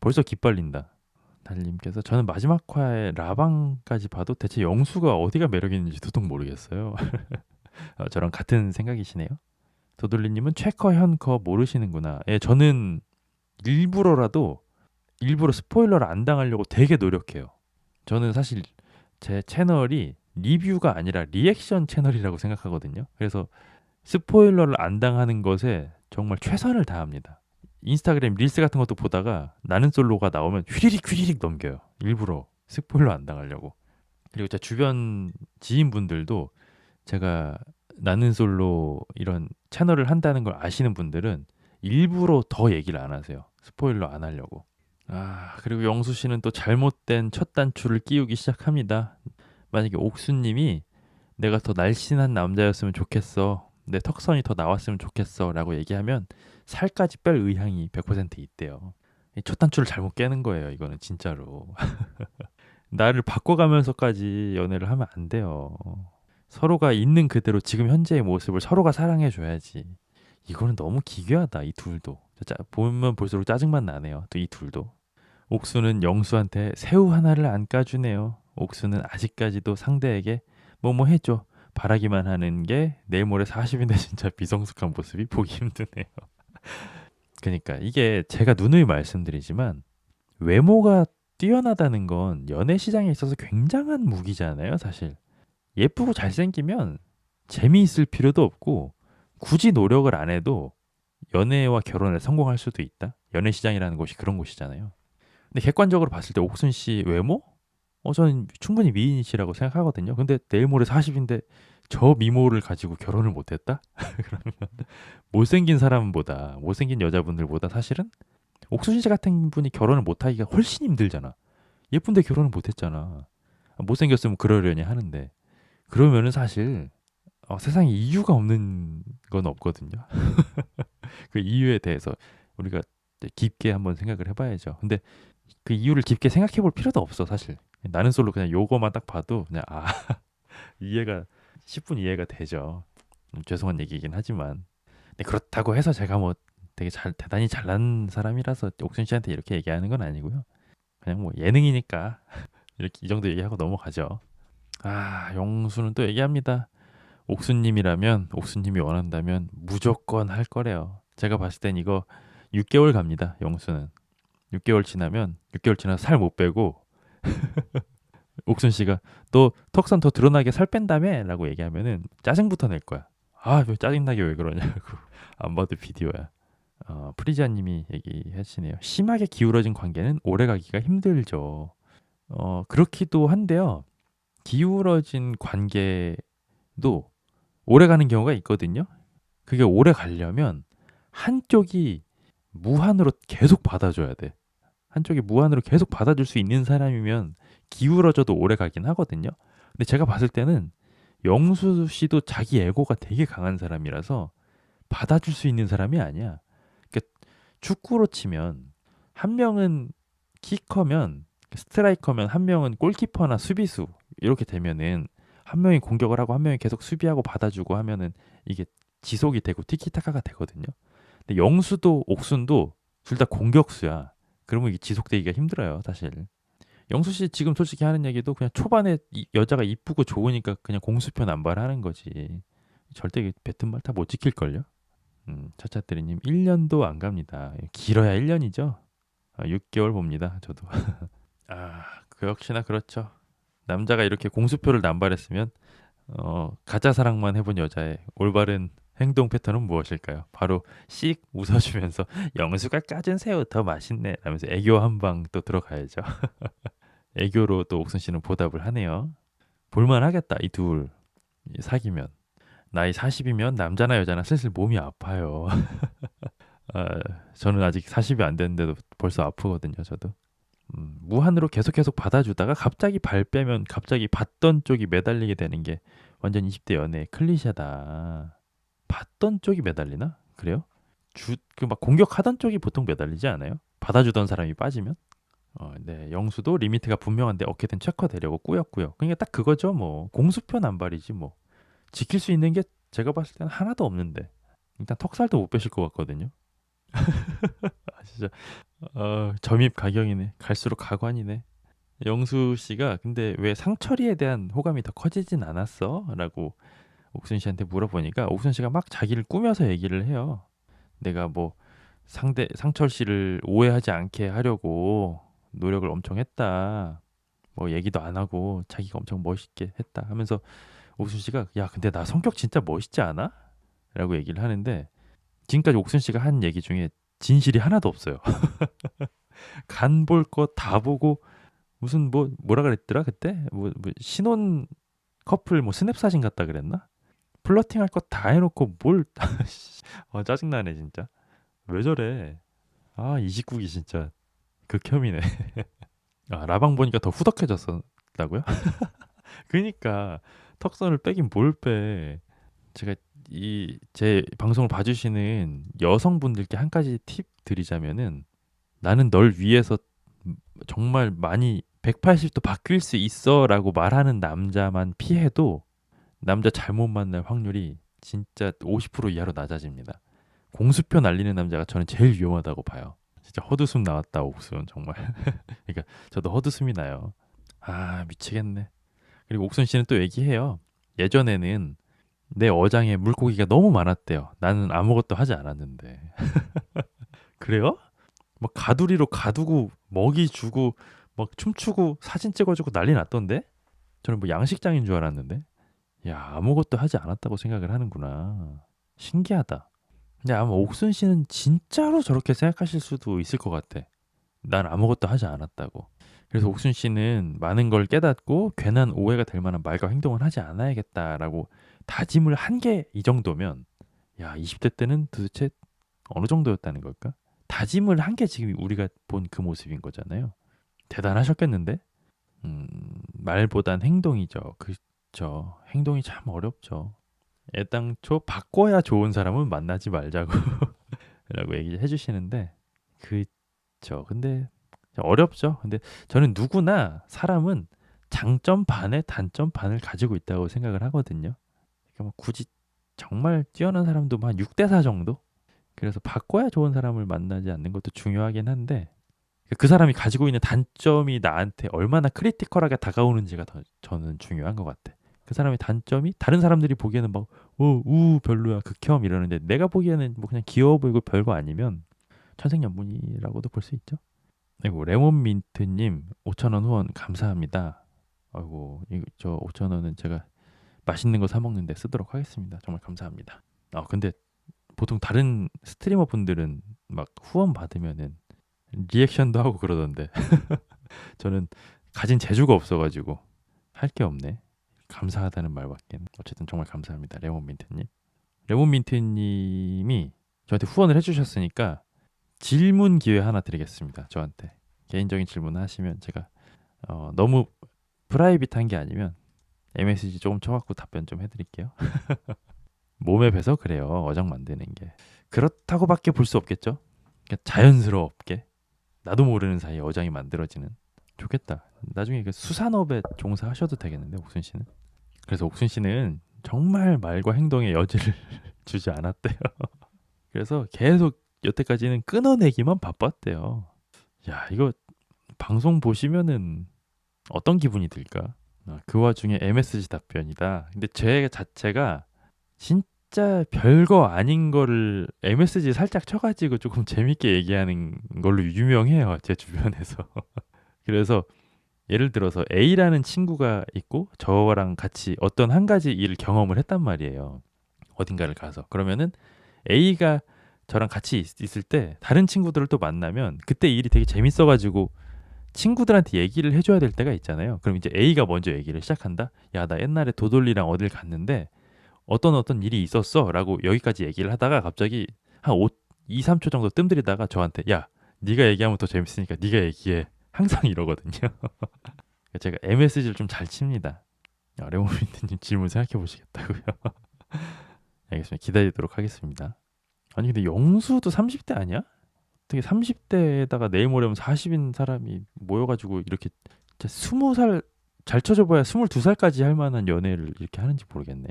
벌써 기빨린다. 달님께서 저는 마지막 화의 라방까지 봐도 대체 영수가 어디가 매력 있는지 도통 모르겠어요. 저랑 같은 생각이시네요. 도돌리님은 최커 현커 모르시는구나. 저는 일부러 스포일러를 안 당하려고 되게 노력해요. 저는 사실 제 채널이 리뷰가 아니라 리액션 채널이라고 생각하거든요. 그래서 스포일러를 안 당하는 것에 정말 최선을 다합니다. 인스타그램 릴스 같은 것도 보다가 나는 솔로가 나오면 휘리릭 넘겨요. 일부러 스포일러 안 당하려고. 그리고 제 주변 지인분들도 제가 나는 솔로 이런 채널을 한다는 걸 아시는 분들은 일부러 더 얘기를 안 하세요. 스포일러 안 하려고. 그리고 영수 씨는 또 잘못된 첫 단추를 끼우기 시작합니다. 만약에 옥수님이 내가 더 날씬한 남자였으면 좋겠어. 내 턱선이 더 나왔으면 좋겠어. 라고 얘기하면 살까지 뺄 의향이 100% 있대요. 첫 단추를 잘못 깨는 거예요. 이거는 진짜로. 나를 바꿔가면서까지 연애를 하면 안 돼요. 서로가 있는 그대로 지금 현재의 모습을 서로가 사랑해줘야지. 이거는 너무 기괴하다. 이 둘도. 보면 볼수록 짜증만 나네요. 또 이 둘도. 옥수는 영수한테 새우 하나를 안 까주네요. 옥수는 아직까지도 상대에게 뭐뭐 해줘 바라기만 하는 게 내일 모레 40인데 진짜 비성숙한 모습이 보기 힘드네요. 그러니까 이게 제가 누누이 말씀드리지만 외모가 뛰어나다는 건 연애 시장에 있어서 굉장한 무기잖아요, 사실. 예쁘고 잘생기면 재미있을 필요도 없고 굳이 노력을 안 해도 연애와 결혼에 성공할 수도 있다. 연애 시장이라는 곳이 그런 곳이잖아요. 근데 객관적으로 봤을 때 옥순 씨 외모? 저는 충분히 미인이시라고 생각하거든요. 근데 내일 모레 40인데 저 미모를 가지고 결혼을 못했다? 그러면 못생긴 사람보다 못생긴 여자분들보다 사실은 옥순 씨 같은 분이 결혼을 못하기가 훨씬 힘들잖아. 예쁜데 결혼을 못했잖아. 못생겼으면 그러려니 하는데 그러면은 사실 세상에 이유가 없는 건 없거든요. 그 이유에 대해서 우리가 깊게 한번 생각을 해봐야죠. 근데 그 이유를 깊게 생각해 볼 필요도 없어 사실. 나는 솔로 그냥 요거만 딱 봐도 그냥 이해가 10분 이해가 되죠. 죄송한 얘기긴 하지만 근데 그렇다고 해서 제가 뭐 되게 대단히 잘난 사람이라서 옥순 씨한테 이렇게 얘기하는 건 아니고요. 그냥 뭐 예능이니까 이렇게 이 정도 얘기하고 넘어가죠. 영수는 또 얘기합니다. 옥수님이라면 옥수님이 원한다면 무조건 할 거래요. 제가 봤을 땐 이거 6개월 갑니다. 영수는 6개월 지나서 살 못 빼고 옥순 씨가 또 턱선 더 드러나게 살 뺀다며라고 얘기하면은 짜증부터 낼 거야. 왜 짜증나게 왜 그러냐고. 안 봐도 비디오야. 프리지아님이 얘기하시네요. 심하게 기울어진 관계는 오래가기가 힘들죠. 그렇기도 한데요. 기울어진 관계도 오래가는 경우가 있거든요. 그게 오래 가려면 한쪽이 무한으로 계속 받아줘야 돼. 한쪽이 무한으로 계속 받아줄 수 있는 사람이면 기울어져도 오래 가긴 하거든요. 근데 제가 봤을 때는 영수 씨도 자기 에고가 되게 강한 사람이라서 받아줄 수 있는 사람이 아니야. 그러니까 축구로 치면 한 명은 키커면 스트라이커면 한 명은 골키퍼나 수비수 이렇게 되면은 한 명이 공격을 하고 한 명이 계속 수비하고 받아주고 하면은 이게 지속이 되고 티키타카가 되거든요. 근데 영수도 옥순도 둘 다 공격수야. 그러면 이게 지속되기가 힘들어요, 사실. 영수 씨 지금 솔직히 하는 얘기도 그냥 초반에 여자가 이쁘고 좋으니까 그냥 공수표 남발하는 거지. 절대 뱉은 말 다 못 지킬걸요? 차차뜨리님 1년도 안 갑니다. 길어야 1년이죠. 6개월 봅니다, 저도. 그 역시나 그렇죠. 남자가 이렇게 공수표를 남발했으면 가짜 사랑만 해본 여자의 올바른 행동 패턴은 무엇일까요? 바로 씩 웃어주면서 영수가 까준 새우 더 맛있네 라면서 애교 한 방 또 들어가야죠. 애교로 또 옥순 씨는 보답을 하네요. 볼만하겠다 이 둘 사귀면. 나이 40이면 남자나 여자나 슬슬 몸이 아파요. 저는 아직 40이 안 됐는데도 벌써 아프거든요. 저도. 무한으로 계속 받아주다가 갑자기 발 빼면 갑자기 받던 쪽이 매달리게 되는 게 완전 20대 연애의 클리셰다. 받던 쪽이 매달리나? 그래요? 막 공격하던 쪽이 보통 매달리지 않아요? 받아주던 사람이 빠지면? 네, 영수도 리미트가 분명한데 어떻게든 체커되려고 꾸역꾸역. 그러니까 딱 그거죠, 뭐. 공수표 남발이지 뭐. 지킬 수 있는 게 제가 봤을 때는 하나도 없는데. 일단 턱살도 못 빼실 것 같거든요. 진짜 점입 가경이네. 갈수록 가관이네. 영수 씨가 근데 왜 상철이에 대한 호감이 더 커지진 않았어? 라고 옥순 씨한테 물어보니까 옥순 씨가 막 자기를 꾸며서 얘기를 해요. 내가 뭐 상철 씨를 오해하지 않게 하려고 노력을 엄청 했다. 뭐 얘기도 안 하고 자기가 엄청 멋있게 했다 하면서 옥순 씨가 야 근데 나 성격 진짜 멋있지 않아? 라고 얘기를 하는데 지금까지 옥순 씨가 한 얘기 중에 진실이 하나도 없어요. 간 볼 거 다 보고 무슨 뭐라 그랬더라 그때 뭐 신혼 커플 뭐 스냅 사진 같다 그랬나? 플러팅 할 거 다 해놓고 뭘 짜증나네 진짜. 왜 저래? 이직국이 진짜 극혐이네. 라방 보니까 더 후덕해졌었다고요? 그니까 턱선을 빼긴 뭘 빼. 제가 제 방송을 봐주시는 여성분들께 한 가지 팁 드리자면은 나는 널 위해서 정말 많이 180도 바뀔 수 있어라고 말하는 남자만 피해도 남자 잘못 만날 확률이 진짜 50% 이하로 낮아집니다. 공수표 날리는 남자가 저는 제일 위험하다고 봐요. 진짜 헛웃음 나왔다 옥순 정말. 그러니까 저도 헛웃음이 나요. 미치겠네. 그리고 옥순 씨는 또 얘기해요. 예전에는 내 어장에 물고기가 너무 많았대요. 나는 아무것도 하지 않았는데. 그래요? 뭐 가두리로 가두고 먹이 주고 막 춤추고 사진 찍어주고 난리 났던데? 저는 뭐 양식장인 줄 알았는데. 야, 아무것도 하지 않았다고 생각을 하는구나. 신기하다. 근데 아마 옥순 씨는 진짜로 저렇게 생각하실 수도 있을 것 같아. 난 아무것도 하지 않았다고. 그래서 옥순 씨는 많은 걸 깨닫고 괜한 오해가 될 만한 말과 행동을 하지 않아야겠다라고 다짐을 한 게 이 정도면, 야, 20대 때는 도대체 어느 정도였다는 걸까? 다짐을 한 게 지금 우리가 본 그 모습인 거잖아요. 대단하셨겠는데? 말보단 행동이죠. 그죠. 행동이 참 어렵죠. 애당초 바꿔야 좋은 사람은 만나지 말자고 라고 얘기해 주시는데, 그죠. 근데 어렵죠. 근데 저는 누구나 사람은 장점 반에 단점 반을 가지고 있다고 생각을 하거든요. 그러니까 뭐 굳이 정말 뛰어난 사람도 한 6대 4 정도? 그래서 바꿔야 좋은 사람을 만나지 않는 것도 중요하긴 한데, 그 사람이 가지고 있는 단점이 나한테 얼마나 크리티컬하게 다가오는지가 더 저는 중요한 것 같아. 그 사람의 단점이 다른 사람들이 보기에는 막 별로야 극혐 이러는데, 내가 보기에는 뭐 그냥 귀여워 보이고 별거 아니면 천생연분이라고도 볼 수 있죠. 아이고, 레몬민트님 5,000원 후원 감사합니다. 아이고, 저 5,000원은 제가 맛있는 거 사 먹는데 쓰도록 하겠습니다. 정말 감사합니다. 근데 보통 다른 스트리머 분들은 막 후원 받으면은 리액션도 하고 그러던데 저는 가진 재주가 없어가지고 할 게 없네. 감사하다는 말밖에. 어쨌든 정말 감사합니다, 레몬민트님. 레몬민트님이 저한테 후원을 해주셨으니까 질문 기회 하나 드리겠습니다. 저한테 개인적인 질문을 하시면 제가 너무 프라이빗한 게 아니면 MSG 조금 쳐갖고 답변 좀 해드릴게요. 몸에 배서 그래요. 어장 만드는 게 그렇다고밖에 볼 수 없겠죠. 그러니까 자연스럽게 나도 모르는 사이에 어장이 만들어지는. 좋겠다. 나중에 그 수산업에 종사하셔도 되겠는데, 옥순 씨는. 그래서 옥순 씨는 정말 말과 행동에 여지를 주지 않았대요. 그래서 계속 여태까지는 끊어내기만 바빴대요. 야, 이거 방송 보시면은 어떤 기분이 들까? 그 와중에 MSG 답변이다. 근데 제 자체가 진짜 별거 아닌 거를 MSG 살짝 쳐가지고 조금 재밌게 얘기하는 걸로 유명해요, 제 주변에서. 그래서 예를 들어서 A라는 친구가 있고 저랑 같이 어떤 한 가지 일을 경험을 했단 말이에요. 어딘가를 가서. 그러면은 A가 저랑 같이 있을 때 다른 친구들을 또 만나면 그때 일이 되게 재밌어가지고 친구들한테 얘기를 해줘야 될 때가 있잖아요. 그럼 이제 A가 먼저 얘기를 시작한다. 야, 나 옛날에 도돌리랑 어딜 갔는데 어떤 일이 있었어 라고 여기까지 얘기를 하다가 갑자기 한 2, 3초 정도 뜸들이다가 저한테, 야, 네가 얘기하면 더 재밌으니까 네가 얘기해. 항상 이러거든요. 제가 MSG를 좀 잘 칩니다. 레몬민트님 질문 생각해 보시겠다고요? 알겠습니다. 기다리도록 하겠습니다. 아니 근데 영수도 30대 아니야? 어떻게 30대에다가 내일 모레면 40인 사람이 모여가지고 이렇게 20살 잘 쳐줘봐야 22살까지 할 만한 연애를 이렇게 하는지 모르겠네.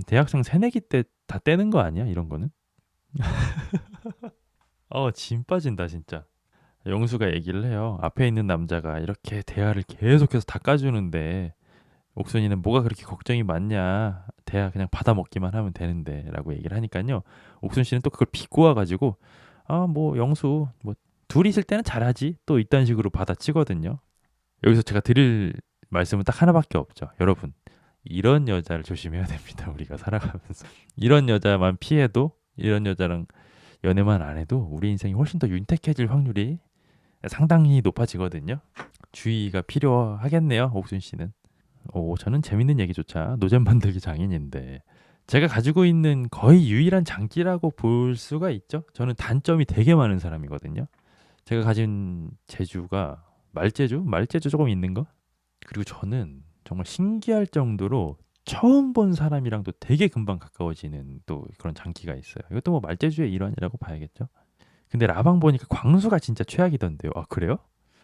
대학생 새내기 때 다 떼는 거 아니야? 이런 거는? 진 빠진다 진짜. 영수가 얘기를 해요. 앞에 있는 남자가 이렇게 대화를 계속해서 닦아주는데 옥순이는 뭐가 그렇게 걱정이 많냐. 대화 그냥 받아먹기만 하면 되는데 라고 얘기를 하니까요. 옥순 씨는 또 그걸 비꼬아가지고 뭐 영수 뭐 둘이 있을 때는 잘하지. 또 이딴 식으로 받아치거든요. 여기서 제가 드릴 말씀은 딱 하나밖에 없죠. 여러분, 이런 여자를 조심해야 됩니다. 우리가 살아가면서. 이런 여자만 피해도, 이런 여자랑 연애만 안 해도 우리 인생이 훨씬 더 윤택해질 확률이 상당히 높아지거든요. 주의가 필요하겠네요, 옥순 씨는. 저는 재밌는 얘기조차 노잼 만들기 장인인데 제가 가지고 있는 거의 유일한 장기라고 볼 수가 있죠. 저는 단점이 되게 많은 사람이거든요. 제가 가진 재주가 말재주 조금 있는 거. 그리고 저는 정말 신기할 정도로 처음 본 사람이랑도 되게 금방 가까워지는 또 그런 장기가 있어요. 이것도 뭐 말재주의 일환이라고 봐야겠죠. 근데 라방 보니까 광수가 진짜 최악이던데요. 그래요?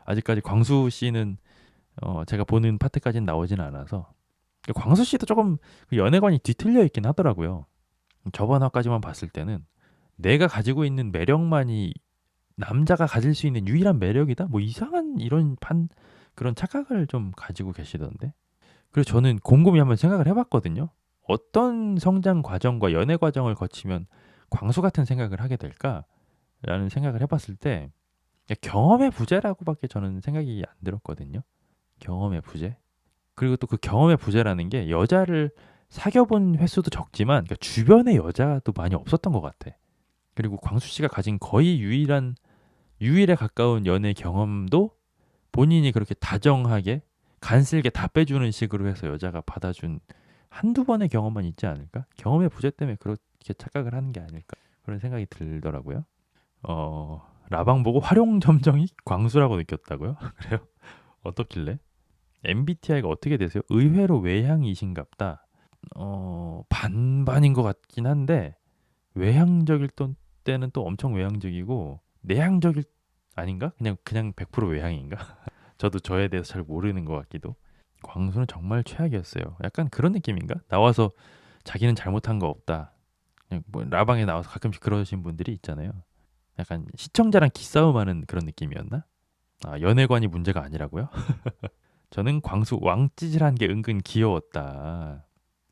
아직까지 광수 씨는 제가 보는 파트까지는 나오지는 않아서. 광수 씨도 조금 그 연애관이 뒤틀려 있긴 하더라고요. 저번 화까지만 봤을 때는 내가 가지고 있는 매력만이 남자가 가질 수 있는 유일한 매력이다? 뭐 이상한 이런 그런 착각을 좀 가지고 계시던데. 그래서 저는 곰곰이 한번 생각을 해봤거든요. 어떤 성장 과정과 연애 과정을 거치면 광수 같은 생각을 하게 될까라는 생각을 해봤을 때 그러니까 경험의 부재라고밖에 저는 생각이 안 들었거든요. 경험의 부재. 그리고 또 그 경험의 부재라는 게 여자를 사귀어 본 횟수도 적지만 그러니까 주변에 여자도 많이 없었던 것 같아. 그리고 광수 씨가 가진 거의 유일에 가까운 연애 경험도 본인이 그렇게 다정하게 간슬게 다 빼주는 식으로 해서 여자가 받아준 한두 번의 경험만 있지 않을까? 경험의 부재 때문에 그렇게 착각을 하는 게 아닐까? 그런 생각이 들더라고요. 라방 보고 활용점정이 광수라고 느꼈다고요? 그래요? 어떻길래? MBTI가 어떻게 되세요? 의외로 외향이신갑다. 반반인 것 같긴 한데 외향적일 때는 또 엄청 외향적이고 내향적일 아닌가? 그냥 100% 외향인가? 저도 저에 대해서 잘 모르는 것 같기도. 광수는 정말 최악이었어요. 약간 그런 느낌인가? 나와서 자기는 잘못한 거 없다. 그냥 뭐 라방에 나와서 가끔씩 그러신 분들이 있잖아요. 약간 시청자랑 기싸움하는 그런 느낌이었나? 아, 연애관이 문제가 아니라고요? 저는 광수 왕찌질한 게 은근 귀여웠다.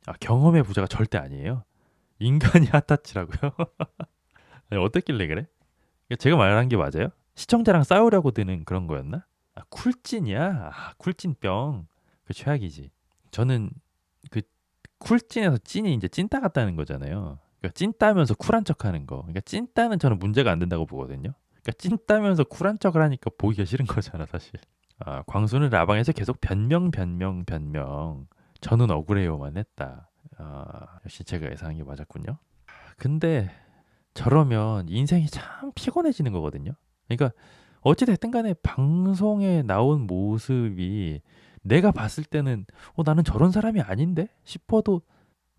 아, 경험의 부자가 절대 아니에요. 인간이 핫타치라고요? 아니, 어떻길래 그래? 제가 말한 게 맞아요? 시청자랑 싸우려고 드는 그런 거였나? 아, 쿨찐이야? 아, 쿨찐병. 그 최악이지. 저는 그 쿨찐에서 찐이 이제 찐따 같다는 거잖아요. 그러니까 찐따면서 쿨한 척하는 거. 그러니까 찐따는 저는 문제가 안 된다고 보거든요. 그러니까 찐따면서 쿨한 척을 하니까 보기가 싫은 거잖아, 사실. 아, 광수는 라방에서 계속 변명. 저는 억울해요만 했다. 아, 역시 제가 예상한 게 맞았군요. 근데 저러면 인생이 참 피곤해지는 거거든요. 그러니까 어찌 됐든 간에 방송에 나온 모습이 내가 봤을 때는 나는 저런 사람이 아닌데 싶어도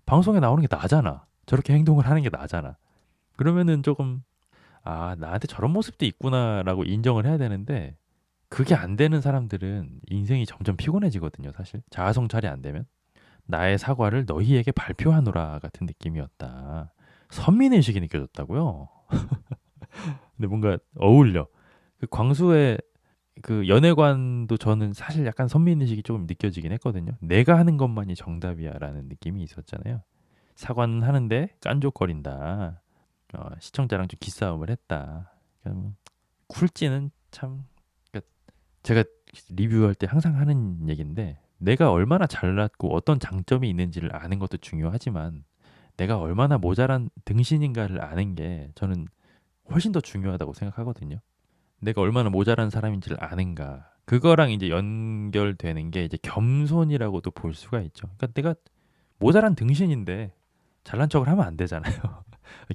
방송에 나오는 게 나잖아. 저렇게 행동을 하는 게 나잖아. 그러면은 조금 나한테 저런 모습도 있구나라고 인정을 해야 되는데 그게 안 되는 사람들은 인생이 점점 피곤해지거든요, 사실. 자아성찰이 안 되면. 나의 사과를 너희에게 발표하노라 같은 느낌이었다. 선민의식이 느껴졌다고요? 근데 뭔가 어울려. 그 광수의 그 연애관도 저는 사실 약간 선민의식이 조금 느껴지긴 했거든요. 내가 하는 것만이 정답이야라는 느낌이 있었잖아요. 사과는 하는데 깐족거린다. 시청자랑 좀 기싸움을 했다. 그러니까 뭐 쿨찌는 참 그러니까 제가 리뷰할 때 항상 하는 얘기인데 내가 얼마나 잘났고 어떤 장점이 있는지를 아는 것도 중요하지만 내가 얼마나 모자란 등신인가를 아는 게 저는 훨씬 더 중요하다고 생각하거든요. 내가 얼마나 모자란 사람인지를 아는가. 그거랑 이제 연결되는 게 이제 겸손이라고도 볼 수가 있죠. 그러니까 내가 모자란 등신인데 잘난 척을 하면 안 되잖아요.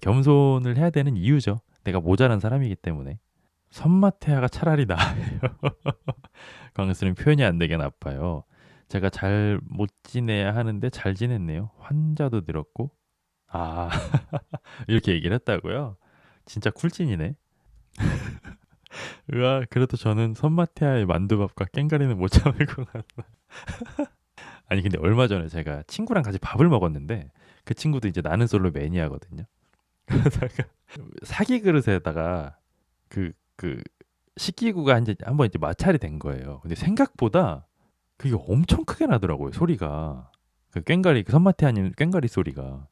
겸손을 해야 되는 이유죠. 내가 모자란 사람이기 때문에. 선마태아가 차라리 나아요. 광수는 표현이 안 되게 나빠요. 제가 잘 못 지내야 하는데 잘 지냈네요. 환자도 늘었고. 아, 이렇게 얘기를 했다고요? 진짜 쿨찐이네. 으아, 그래도 저는 선마태아의 만두밥과 깽가리는 못 참을 것 같다. 아니, 근데 얼마 전에 제가 친구랑 같이 밥을 먹었는데 그 친구도 이제 나는 솔로 매니아거든요. 그러다가 사기 그릇에다가 그 식기구가 이제 한번 이제 마찰이 된 거예요. 근데 생각보다 그게 엄청 크게 나더라고요, 소리가. 그 꽹가리, 그 선마태 아닌 꽹가리 소리가.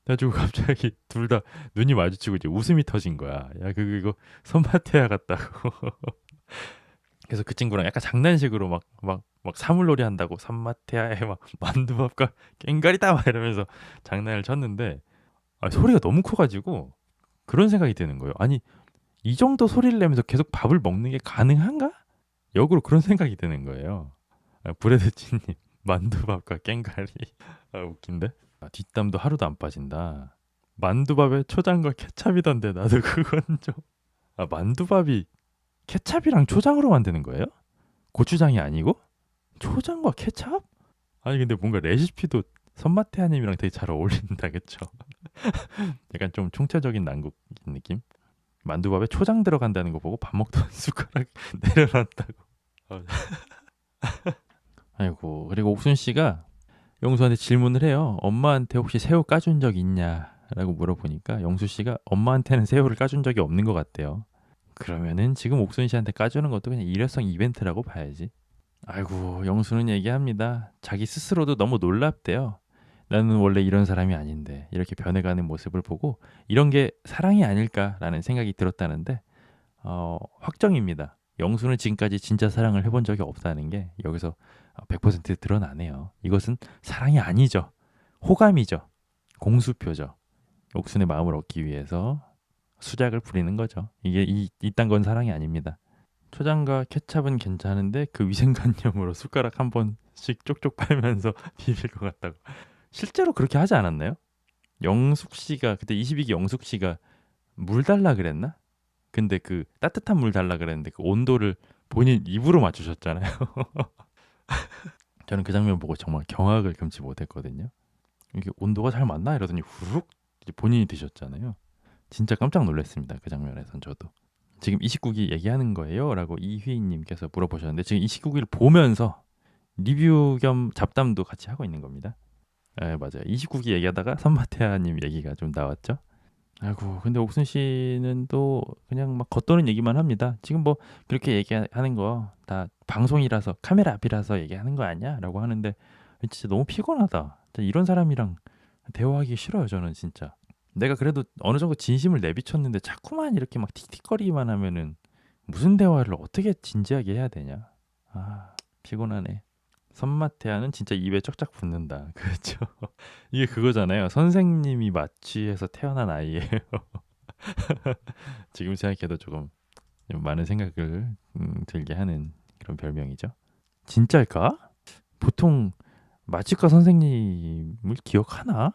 그래가지고 갑자기 둘 다 눈이 마주치고 이제 웃음이 터진 거야. 야, 이거 선마태야 같다고. 그래서 그 친구랑 약간 장난식으로 막 사물놀이 한다고 선마태야에 막 만두밥과 꽹가리다 막 이러면서 장난을 쳤는데 소리가 너무 커가지고 그런 생각이 드는 거예요. 아니, 이 정도 소리를 내면서 계속 밥을 먹는 게 가능한가? 역으로 그런 생각이 드는 거예요. 브레드치님 만두밥과 꽹가리. 웃긴데? 뒷담도 하루도 안 빠진다. 만두밥에 초장과 케찹이던데 나도 그건 좀. 만두밥이 케찹이랑 초장으로 만드는 거예요? 고추장이 아니고? 초장과 케찹? 아니 근데 뭔가 레시피도 선마태아님이랑 되게 잘 어울린다, 그쵸? 약간 좀 총체적인 난국인 느낌? 만두밥에 초장 들어간다는 거 보고 밥 먹던 숟가락 내려놨다고. 어, 아이고, 그리고 옥순 씨가 영수한테 질문을 해요. 엄마한테 혹시 새우 까준 적 있냐라고 물어보니까 영수 씨가 엄마한테는 새우를 까준 적이 없는 것 같대요. 그러면은 지금 옥순 씨한테 까주는 것도 그냥 일회성 이벤트라고 봐야지. 아이고, 영수는 얘기합니다. 자기 스스로도 너무 놀랍대요. 나는 원래 이런 사람이 아닌데 이렇게 변해가는 모습을 보고 이런 게 사랑이 아닐까라는 생각이 들었다는데 확정입니다. 영수는 지금까지 진짜 사랑을 해본 적이 없다는 게 여기서 100% 드러나네요. 이것은 사랑이 아니죠. 호감이죠. 공수표죠. 옥순의 마음을 얻기 위해서 수작을 부리는 거죠. 이게 이딴 건 사랑이 아닙니다. 초장과 케찹은 괜찮은데 그 위생관념으로 숟가락 한 번씩 쪽쪽 빨면서 비빌 것 같다고. 실제로 그렇게 하지 않았나요? 영숙 씨가 그때 22기 영숙 씨가 물 달라 그랬나? 근데 그 따뜻한 물 달라 그랬는데 그 온도를 본인 입으로 맞추셨잖아요. 저는 그 장면 보고 정말 경악을 금치 못했거든요. 이게 온도가 잘 맞나 이러더니 후룩 이제 본인이 드셨잖아요. 진짜 깜짝 놀랐습니다. 그 장면에선 저도. 지금 29기 얘기하는 거예요? 라고 이휘인님께서 물어보셨는데 지금 29기를 보면서 리뷰 겸 잡담도 같이 하고 있는 겁니다. 네, 맞아요. 29기 얘기하다가 선마태아님 얘기가 좀 나왔죠. 아이고, 근데 옥순 씨는 또 그냥 막 겉도는 얘기만 합니다. 지금 뭐 그렇게 얘기하는 거 다 방송이라서 카메라 앞이라서 얘기하는 거 아니야? 라고 하는데 진짜 너무 피곤하다. 진짜 이런 사람이랑 대화하기 싫어요, 저는 진짜. 내가 그래도 어느 정도 진심을 내비쳤는데 자꾸만 이렇게 막 틱틱거리기만 하면은 무슨 대화를 어떻게 진지하게 해야 되냐? 아, 피곤하네. 선마태아는 진짜 입에 쩍쩍 붙는다. 그렇죠. 이게 그거잖아요. 선생님이 마취해서 태어난 아이예요. 지금 생각해도 조금 좀 많은 생각을 들게 하는 그런 별명이죠. 진짜일까? 보통 마취과 선생님을 기억하나?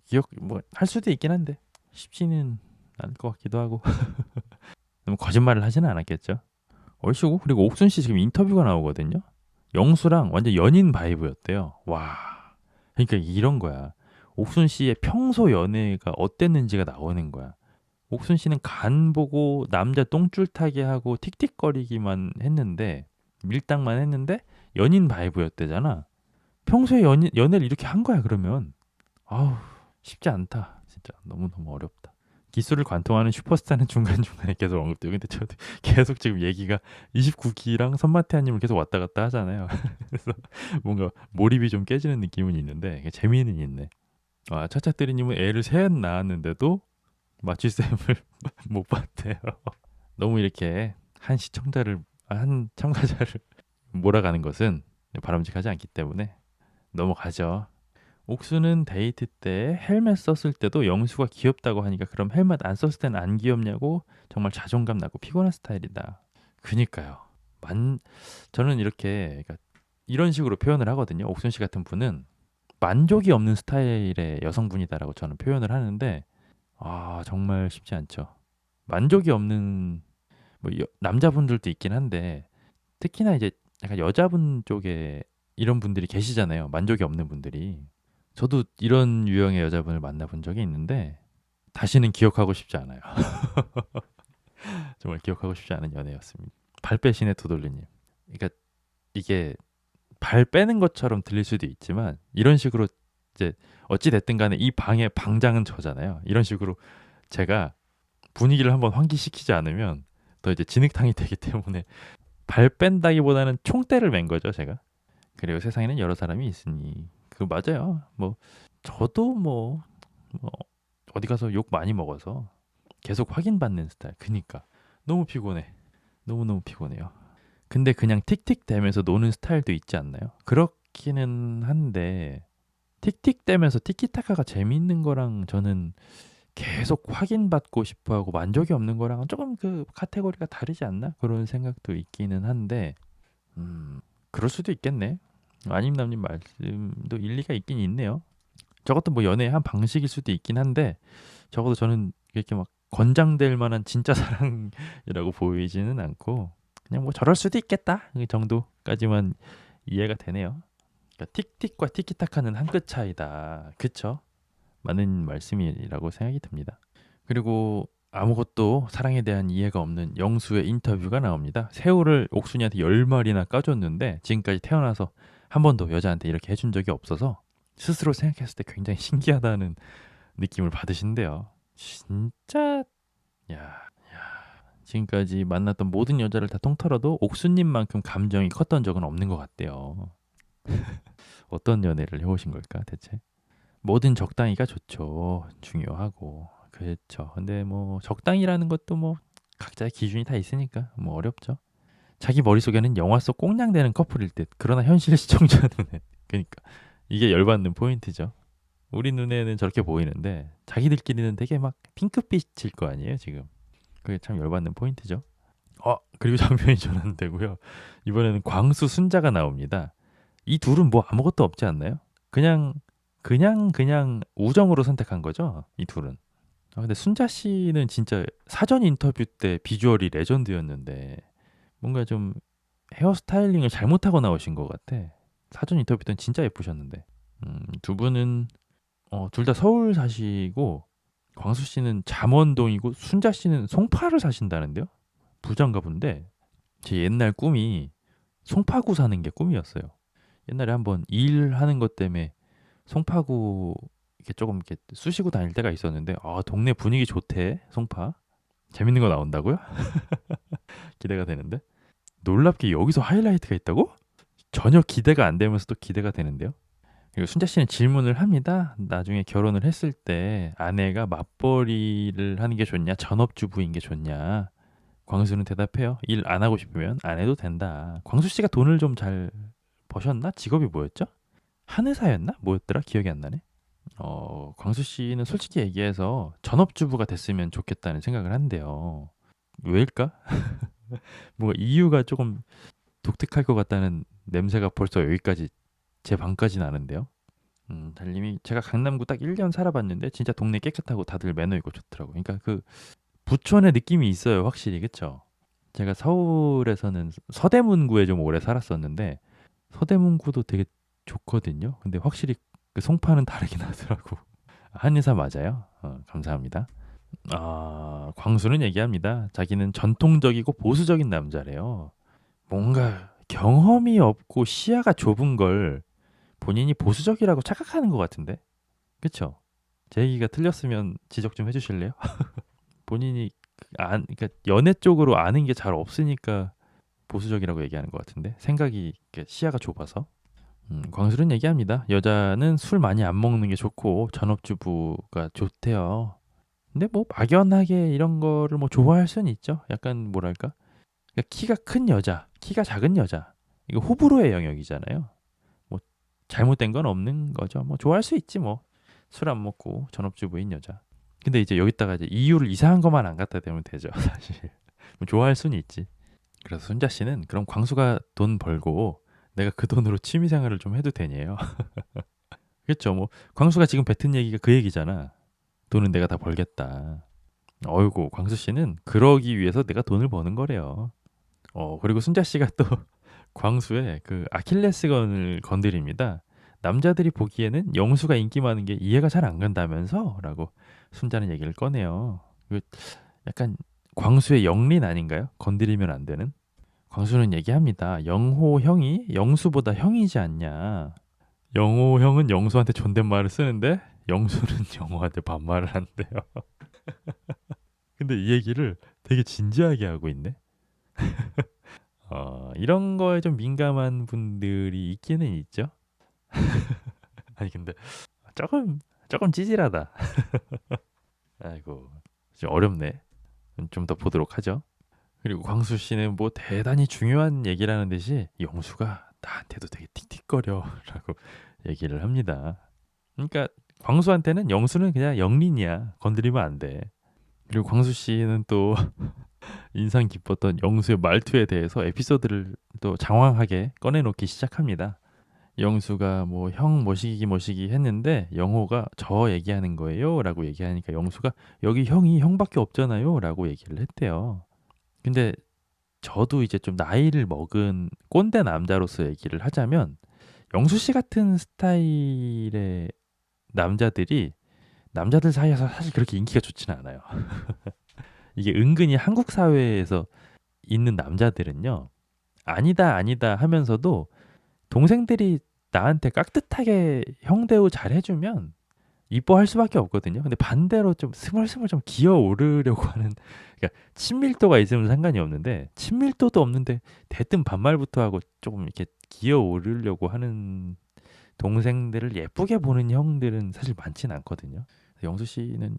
기억 뭐 할 수도 있긴 한데 쉽지는 않을 것 같기도 하고 너무 거짓말을 하지는 않았겠죠. 얼씨구 그리고 옥순 씨 지금 인터뷰가 나오거든요. 영수랑 완전 연인 바이브였대요. 와, 그러니까 이런 거야. 옥순 씨의 평소 연애가 어땠는지가 나오는 거야. 옥순 씨는 간 보고 남자 똥줄 타게 하고 틱틱거리기만 했는데 밀당만 했는데 연인 바이브였대잖아. 평소에 연애를 이렇게 한 거야 그러면. 아우 쉽지 않다. 진짜 너무너무 어렵다. 기술을 관통하는 슈퍼스타는 중간중간에 계속 언급돼요. 근데 저도 계속 지금 얘기가 29기랑 선마태아님을 계속 왔다 갔다 하잖아요. 그래서 뭔가 몰입이 좀 깨지는 느낌은 있는데 재미는 있네. 차차뜨리님은 애를 셋 낳았는데도 마취쌤을 못 봤대요. 너무 이렇게 한 참가자를 몰아가는 것은 바람직하지 않기 때문에 넘어가죠. 옥수는 데이트 때 헬멧 썼을 때도 영수가 귀엽다고 하니까 그럼 헬멧 안 썼을 땐 안 귀엽냐고 정말 자존감 나고 피곤한 스타일이다. 그니까요. 저는 이렇게 그러니까 이런 식으로 표현을 하거든요. 옥순 씨 같은 분은 만족이 없는 스타일의 여성분이다라고 저는 표현을 하는데 정말 쉽지 않죠. 만족이 없는 뭐 남자분들도 있긴 한데 특히나 이제 약간 여자분 쪽에 이런 분들이 계시잖아요. 만족이 없는 분들이. 저도 이런 유형의 여자분을 만나본 적이 있는데 다시는 기억하고 싶지 않아요. 정말 기억하고 싶지 않은 연애였습니다. 발 빼신의 두돌리님. 그러니까 이게 발 빼는 것처럼 들릴 수도 있지만 이런 식으로 이제 어찌 됐든 간에 이 방의 방장은 저잖아요. 이런 식으로 제가 분위기를 한번 환기시키지 않으면 더 이제 진흙탕이 되기 때문에 발 뺀다기보다는 총대를 맨 거죠, 제가. 그리고 세상에는 여러 사람이 있으니 그 맞아요. 뭐 저도 뭐 어디 가서 욕 많이 먹어서 계속 확인받는 스타일. 그니까 너무 피곤해. 너무너무 피곤해요. 근데 그냥 틱틱대면서 노는 스타일도 있지 않나요? 그렇기는 한데 틱틱대면서 티키타카가 재미있는 거랑 저는 계속 확인받고 싶어하고 만족이 없는 거랑은 조금 그 카테고리가 다르지 않나? 그런 생각도 있기는 한데 그럴 수도 있겠네. 아님남님 말씀도 일리가 있긴 있네요. 저것도 뭐 연애의 한 방식일 수도 있긴 한데 적어도 저는 이렇게 막 권장될 만한 진짜 사랑이라고 보이지는 않고 그냥 뭐 저럴 수도 있겠다 이 정도까지만 이해가 되네요. 그러니까 틱틱과 티키타카는 한 끗 차이다. 그쵸? 맞는 말씀이라고 생각이 듭니다. 그리고 아무것도 사랑에 대한 이해가 없는 영수의 인터뷰가 나옵니다. 새우를 옥순이한테 10마리나 까줬는데 지금까지 태어나서 한 번도 여자한테 이렇게 해준 적이 없어서 스스로 생각했을 때 굉장히 신기하다는 느낌을 받으신대요. 진짜 야 지금까지 만났던 모든 여자를 다 통틀어도 옥수님만큼 감정이 컸던 적은 없는 것 같대요. 어떤 연애를 해오신 걸까 대체? 뭐든 적당히가 좋죠. 중요하고 그렇죠. 근데 뭐 적당이라는 것도 뭐 각자의 기준이 다 있으니까 뭐 어렵죠. 자기 머릿속에는 영화 속 꽁냥대는 커플일 듯. 그러나 현실 시청자 눈엔 그러니까 이게 열받는 포인트죠. 우리 눈에는 저렇게 보이는데 자기들끼리는 되게 막 핑크빛일 거 아니에요, 지금. 그게 참 열받는 포인트죠. 그리고 장면이 전환되고요. 이번에는 광수 순자가 나옵니다. 이 둘은 뭐 아무것도 없지 않나요? 그냥 우정으로 선택한 거죠, 이 둘은. 근데 순자 씨는 진짜 사전 인터뷰 때 비주얼이 레전드였는데 뭔가 좀 헤어스타일링을 잘못하고 나오신 것 같아. 사전 인터뷰 때는 진짜 예쁘셨는데. 두 분은 둘 다 서울 사시고 광수 씨는 잠원동이고 순자 씨는 송파를 사신다는데요. 부자인가 본데 제 옛날 꿈이 송파구 사는 게 꿈이었어요. 옛날에 한번 일하는 것 때문에 송파구 이렇게 조금 이렇게 쑤시고 다닐 때가 있었는데 동네 분위기 좋대. 송파. 재밌는 거 나온다고요? 기대가 되는데. 놀랍게 여기서 하이라이트가 있다고? 전혀 기대가 안 되면서도 기대가 되는데요. 그리고 순자 씨는 질문을 합니다. 나중에 결혼을 했을 때 아내가 맞벌이를 하는 게 좋냐, 전업주부인 게 좋냐. 광수는 대답해요. 일 안 하고 싶으면 안 해도 된다. 광수 씨가 돈을 좀 잘 버셨나? 직업이 뭐였죠? 한의사였나? 뭐였더라? 기억이 안 나네. 광수 씨는 솔직히 얘기해서 전업주부가 됐으면 좋겠다는 생각을 한대요. 왜일까? 뭔가 이유가 조금 독특할 것 같다는 냄새가 벌써 여기까지 제 방까지 나는데요. 달님이 제가 강남구 딱 1년 살아봤는데 진짜 동네 깨끗하고 다들 매너 있고 좋더라고. 그러니까 그 부촌의 느낌이 있어요, 확실히. 그쵸? 제가 서울에서는 서대문구에 좀 오래 살았었는데 서대문구도 되게 좋거든요. 근데 확실히 그 송파는 다르긴 하더라고. 한의사 맞아요. 감사합니다. 광수는 얘기합니다. 자기는 전통적이고 보수적인 남자래요. 뭔가 경험이 없고 시야가 좁은 걸 본인이 보수적이라고 착각하는 것 같은데, 그쵸? 제 얘기가 틀렸으면 지적 좀 해주실래요? 본인이 그러니까 연애 쪽으로 아는 게 잘 없으니까 보수적이라고 얘기하는 것 같은데 생각이 이렇게 시야가 좁아서. 광수는 얘기합니다. 여자는 술 많이 안 먹는 게 좋고 전업주부가 좋대요. 근데 뭐 막연하게 이런 거를 뭐 좋아할 수는 있죠. 약간 뭐랄까? 그러니까 키가 큰 여자, 키가 작은 여자. 이거 호불호의 영역이잖아요. 뭐 잘못된 건 없는 거죠. 뭐 좋아할 수 있지 뭐. 술 안 먹고 전업주부인 여자. 근데 이제 여기다가 이제 이유를 이상한 것만 안 갖다 대면 되죠, 사실. 뭐 좋아할 수는 있지. 그래서 순자 씨는 그럼 광수가 돈 벌고 내가 그 돈으로 취미 생활을 좀 해도 되냐요. 그렇죠. 뭐 광수가 지금 뱉은 얘기가 그 얘기잖아. 돈은 내가 다 벌겠다. 어이구, 광수 씨는 그러기 위해서 내가 돈을 버는 거래요. 그리고 순자 씨가 또 광수의 그 아킬레스건을 건드립니다. 남자들이 보기에는 영수가 인기 많은 게 이해가 잘 안 간다면서? 라고 순자는 얘기를 꺼내요. 그 약간 광수의 영린 아닌가요? 건드리면 안 되는? 광수는 얘기합니다. 영호 형이 영수보다 형이지 않냐. 영호 형은 영수한테 존댓말을 쓰는데 영수는 영호한테 반말을 한대요. 근데 이 얘기를 되게 진지하게 하고 있네. 이런 거에 좀 민감한 분들이 있기는 있죠. 아니 근데 조금 찌질하다. 아이고, 좀 어렵네. 좀 더 보도록 하죠. 그리고 광수 씨는 뭐 대단히 중요한 얘기라는 듯이 영수가 나한테도 되게 틱틱거려라고 얘기를 합니다. 그러니까 광수한테는 영수는 그냥 영린이야. 건드리면 안 돼. 그리고 광수 씨는 또 인상 깊었던 영수의 말투에 대해서 에피소드를 또 장황하게 꺼내놓기 시작합니다. 영수가 뭐 형 모시기 했는데 영호가 저 얘기하는 거예요 라고 얘기하니까 영수가 여기 형이 형밖에 없잖아요 라고 얘기를 했대요. 근데 저도 이제 좀 나이를 먹은 꼰대 남자로서 얘기를 하자면 영수 씨 같은 스타일의 남자들이 남자들 사이에서 사실 그렇게 인기가 좋지는 않아요. 이게 은근히 한국 사회에서 있는 남자들은요. 아니다 하면서도 동생들이 나한테 깍듯하게 형 대우 잘 해주면 이뻐할 수밖에 없거든요. 근데 반대로 좀 스멀스멀 좀 기어오르려고 하는, 그러니까 친밀도가 있으면 상관이 없는데 친밀도도 없는데 대뜸 반말부터 하고 조금 이렇게 기어오르려고 하는 동생들을 예쁘게 보는 형들은 사실 많지는 않거든요. 영수 씨는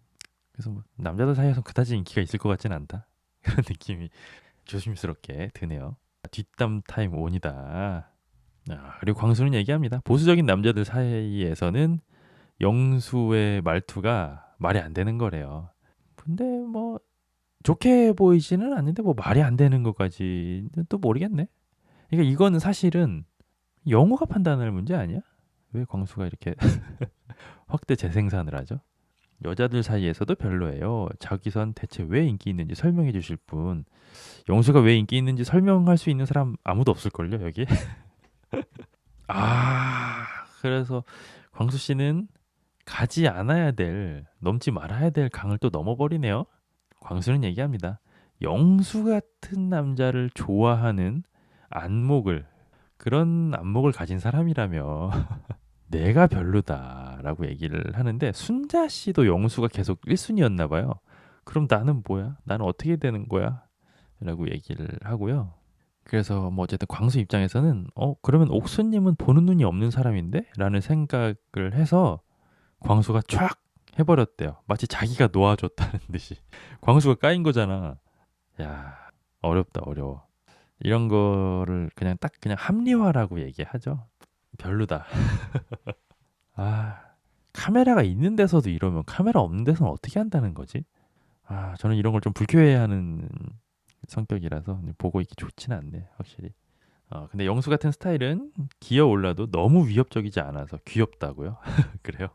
그래서 뭐 남자들 사이에서 그다지 인기가 있을 것 같지는 않다. 그런 느낌이 조심스럽게 드네요. 뒷담 타임 온이다. 그리고 광수는 얘기합니다. 보수적인 남자들 사이에서는 영수의 말투가 말이 안 되는 거래요. 근데 뭐 좋게 보이지는 않는데 뭐 말이 안 되는 것까지는 또 모르겠네. 그러니까 이거는 사실은 영호가 판단할 문제 아니야? 왜 광수가 이렇게 확대 재생산을 하죠? 여자들 사이에서도 별로예요. 자기선 대체 왜 인기 있는지 설명해 주실 분. 영수가 왜 인기 있는지 설명할 수 있는 사람 아무도 없을걸요, 여기? 아, 그래서 광수 씨는 가지 않아야 될, 넘지 말아야 될 강을 또 넘어버리네요. 광수는 얘기합니다. 영수 같은 남자를 좋아하는 안목을, 그런 안목을 가진 사람이라며 내가 별로다라고 얘기를 하는데 순자 씨도 영수가 계속 1순위였나 봐요. 그럼 나는 뭐야? 나는 어떻게 되는 거야? 라고 얘기를 하고요. 그래서 뭐 어쨌든 광수 입장에서는 그러면 옥수님은 보는 눈이 없는 사람인데? 라는 생각을 해서 광수가 촥 해버렸대요. 마치 자기가 놓아줬다는 듯이. 광수가 까인 거잖아. 야, 어렵다, 어려워. 이런 거를 그냥 딱 그냥 합리화라고 얘기하죠. 별로다. 아, 카메라가 있는 데서도 이러면 카메라 없는 데서는 어떻게 한다는 거지? 저는 이런 걸 좀 불쾌해하는 성격이라서 보고 있기 좋지는 않네, 확실히. 근데 영수 같은 스타일은 기어 올라도 너무 위협적이지 않아서 귀엽다고요? 그래요?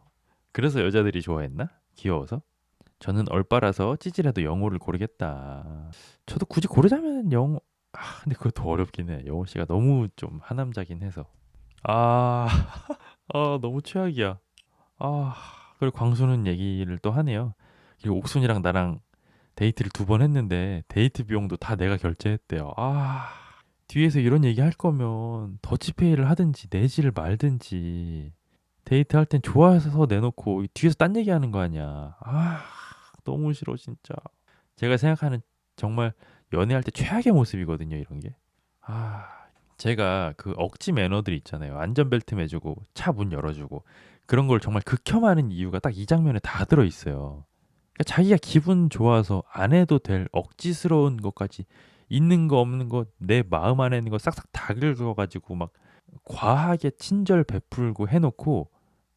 그래서 여자들이 좋아했나? 귀여워서? 저는 얼빠라서 찌질해도 영호를 고르겠다. 저도 굳이 고르자면 영호. 근데 그것도 어렵긴 해. 영호 씨가 너무 좀 하남자긴 해서. 아, 너무 최악이야. 아, 그리고 광수는 얘기를 또 하네요. 그리고 옥순이랑 나랑 데이트를 2번 했는데 데이트 비용도 다 내가 결제했대요. 뒤에서 이런 얘기 할 거면 더치페이를 하든지 내지를 말든지 데이트할 땐 좋아해서 내놓고 뒤에서 딴 얘기하는 거 아니야. 너무 싫어 진짜. 제가 생각하는 정말 연애할 때 최악의 모습이거든요, 이런 게. 아, 제가 그 억지 매너들 있잖아요. 안전벨트 매주고 차 문 열어주고 그런 걸 정말 극혐하는 이유가 딱 이 장면에 다 들어 있어요. 그러니까 자기가 기분 좋아서 안 해도 될 억지스러운 것까지 있는 거 없는 거 내 마음 안에 있는 거 싹싹 다 긁어가지고 막 과하게 친절 베풀고 해놓고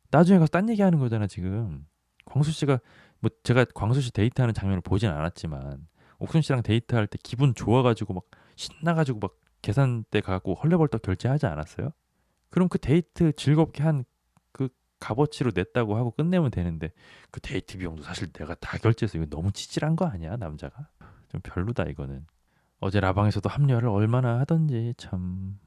나중에 가서 딴 얘기하는 거잖아 지금. 광수 씨가 뭐 제가 광수 씨 데이트하는 장면을 보진 않았지만 옥순 씨랑 데이트할 때 기분 좋아가지고 막 신나가지고 막 계산대 가고 헐레벌떡 결제하지 않았어요? 그럼 그 데이트 즐겁게 한 그 값어치로 냈다고 하고 끝내면 되는데 그 데이트 비용도 사실 내가 다 결제해서 이거 너무 치질한 거 아니야 남자가? 좀 별로다 이거는. 어제 라방에서도 합류를 얼마나 하던지 참.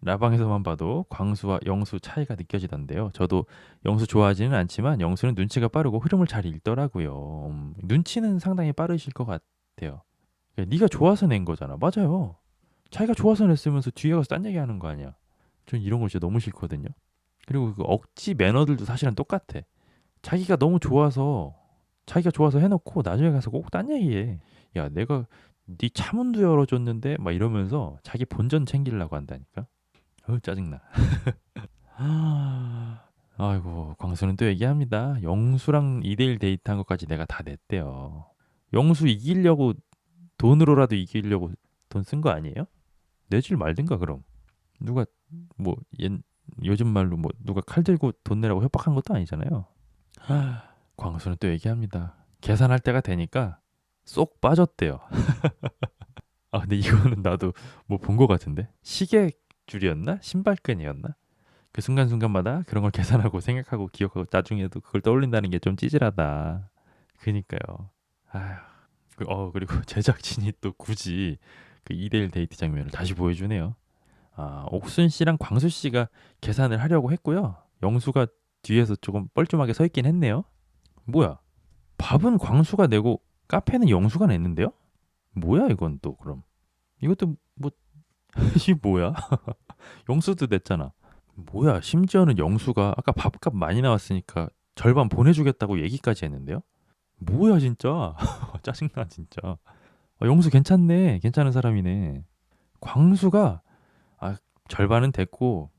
라방에서만 봐도 광수와 영수 차이가 느껴지던데요. 저도 영수 좋아하지는 않지만 영수는 눈치가 빠르고 흐름을 잘 읽더라고요. 눈치는 상당히 빠르실 것 같아요. 네가 좋아서 낸 거잖아. 맞아요. 자기가 좋아서 냈으면서 뒤에 가서 딴 얘기하는 거 아니야. 전 이런 거 진짜 너무 싫거든요. 그리고 그 억지 매너들도 사실은 똑같아. 자기가 너무 좋아서 자기가 좋아서 해놓고 나중에 가서 꼭 딴 얘기해. 야, 내가 네 차문도 열어줬는데 막 이러면서 자기 본전 챙기려고 한다니까. 짜증나. 아이고, 광수는 또 얘기합니다. 영수랑 2대1 데이트한 것까지 내가 다 냈대요. 영수 이기려고 돈으로라도 이기려고 돈 쓴 거 아니에요? 내질 말든가 그럼. 누가 뭐 요즘 말로 뭐 누가 칼 들고 돈 내라고 협박한 것도 아니잖아요. 광수는 또 얘기합니다. 계산할 때가 되니까 쏙 빠졌대요. 근데 이거는 나도 뭐 본 거 같은데 시계 줄이었나 신발끈이었나 그 순간순간마다 그런 걸 계산하고 생각하고 기억하고 나중에도 그걸 떠올린다는 게 좀 찌질하다. 그니까요. 아휴. 그리고 제작진이 또 굳이 그 2대1 데이트 장면을 다시 보여주네요. 옥순 씨랑 광수 씨가 계산을 하려고 했고요. 영수가 뒤에서 조금 뻘쭘하게 서 있긴 했네요. 뭐야? 밥은 광수가 내고 카페는 영수가 냈는데요? 뭐야 이건 또 그럼? 이것도 뭐 이게 뭐야? 영수도 냈잖아. 뭐야? 심지어는 영수가 아까 밥값 많이 나왔으니까 절반 보내주겠다고 얘기까지 했는데요? 뭐야 진짜? 짜증나 진짜. 영수 괜찮네. 괜찮은 사람이네. 광수가 아, 절반은 됐고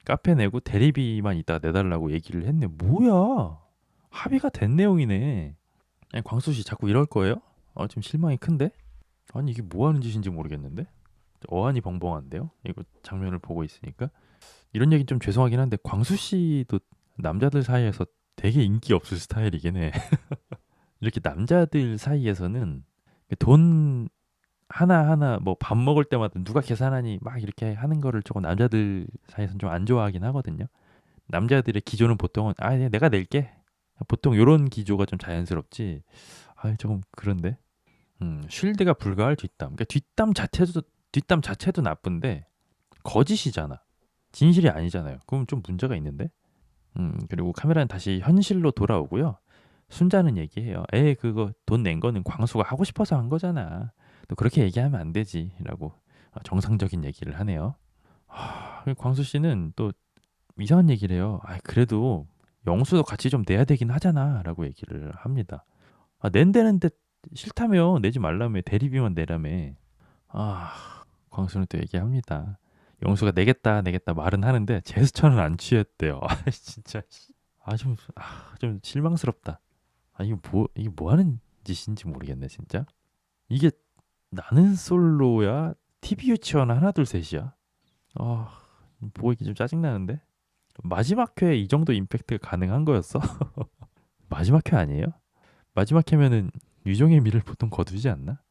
카페 내고 대리비만 이따 내달라고 얘기를 했네. 뭐야? 합의가 된 내용이네. 아니, 광수 씨 자꾸 이럴 거예요? 좀 실망이 큰데? 아니 이게 뭐 하는 짓인지 모르겠는데 어안이 벙벙한데요. 이거 장면을 보고 있으니까 이런 얘기 좀 죄송하긴 한데 광수 씨도 남자들 사이에서 되게 인기 없을 스타일이긴 해. 이렇게 남자들 사이에서는 돈 하나하나 뭐 밥 먹을 때마다 누가 계산하니 막 이렇게 하는 거를 조금 남자들 사이에서는 좀 안 좋아하긴 하거든요. 남자들의 기조는 보통은 아 내가 낼게. 보통 요런 기조가 좀 자연스럽지. 아 조금 그런데. 쉴드가 불가할 뒷담. 그러니까 뒷담 자체도 나쁜데 거짓이잖아. 진실이 아니잖아요. 그럼 좀 문제가 있는데. 그리고 카메라는 다시 현실로 돌아오고요. 순자는 얘기해요. 에 그거 돈 낸 거는 광수가 하고 싶어서 한 거잖아. 또 그렇게 얘기하면 안 되지라고 정상적인 얘기를 하네요. 광수 씨는 또 이상한 얘기를 해요. 아 그래도 영수도 같이 좀 내야 되긴 하잖아라고 얘기를 합니다. 낸다는데 싫다며 내지 말라며 대리비만 내라며. 광수는 또 얘기합니다. 영수가 내겠다 말은 하는데 제스처는 안 취했대요. 진짜 좀 실망스럽다. 이게 뭐 하는 짓인지 모르겠네 진짜. 이게 나는 솔로야 TV 유치원 하나 둘 셋이야. 보기 좀 짜증나는데. 마지막 회에 이 정도 임팩트가 가능한 거였어? 마지막 회 아니에요? 마지막 회면은 유종의 미를 보통 거두지 않나?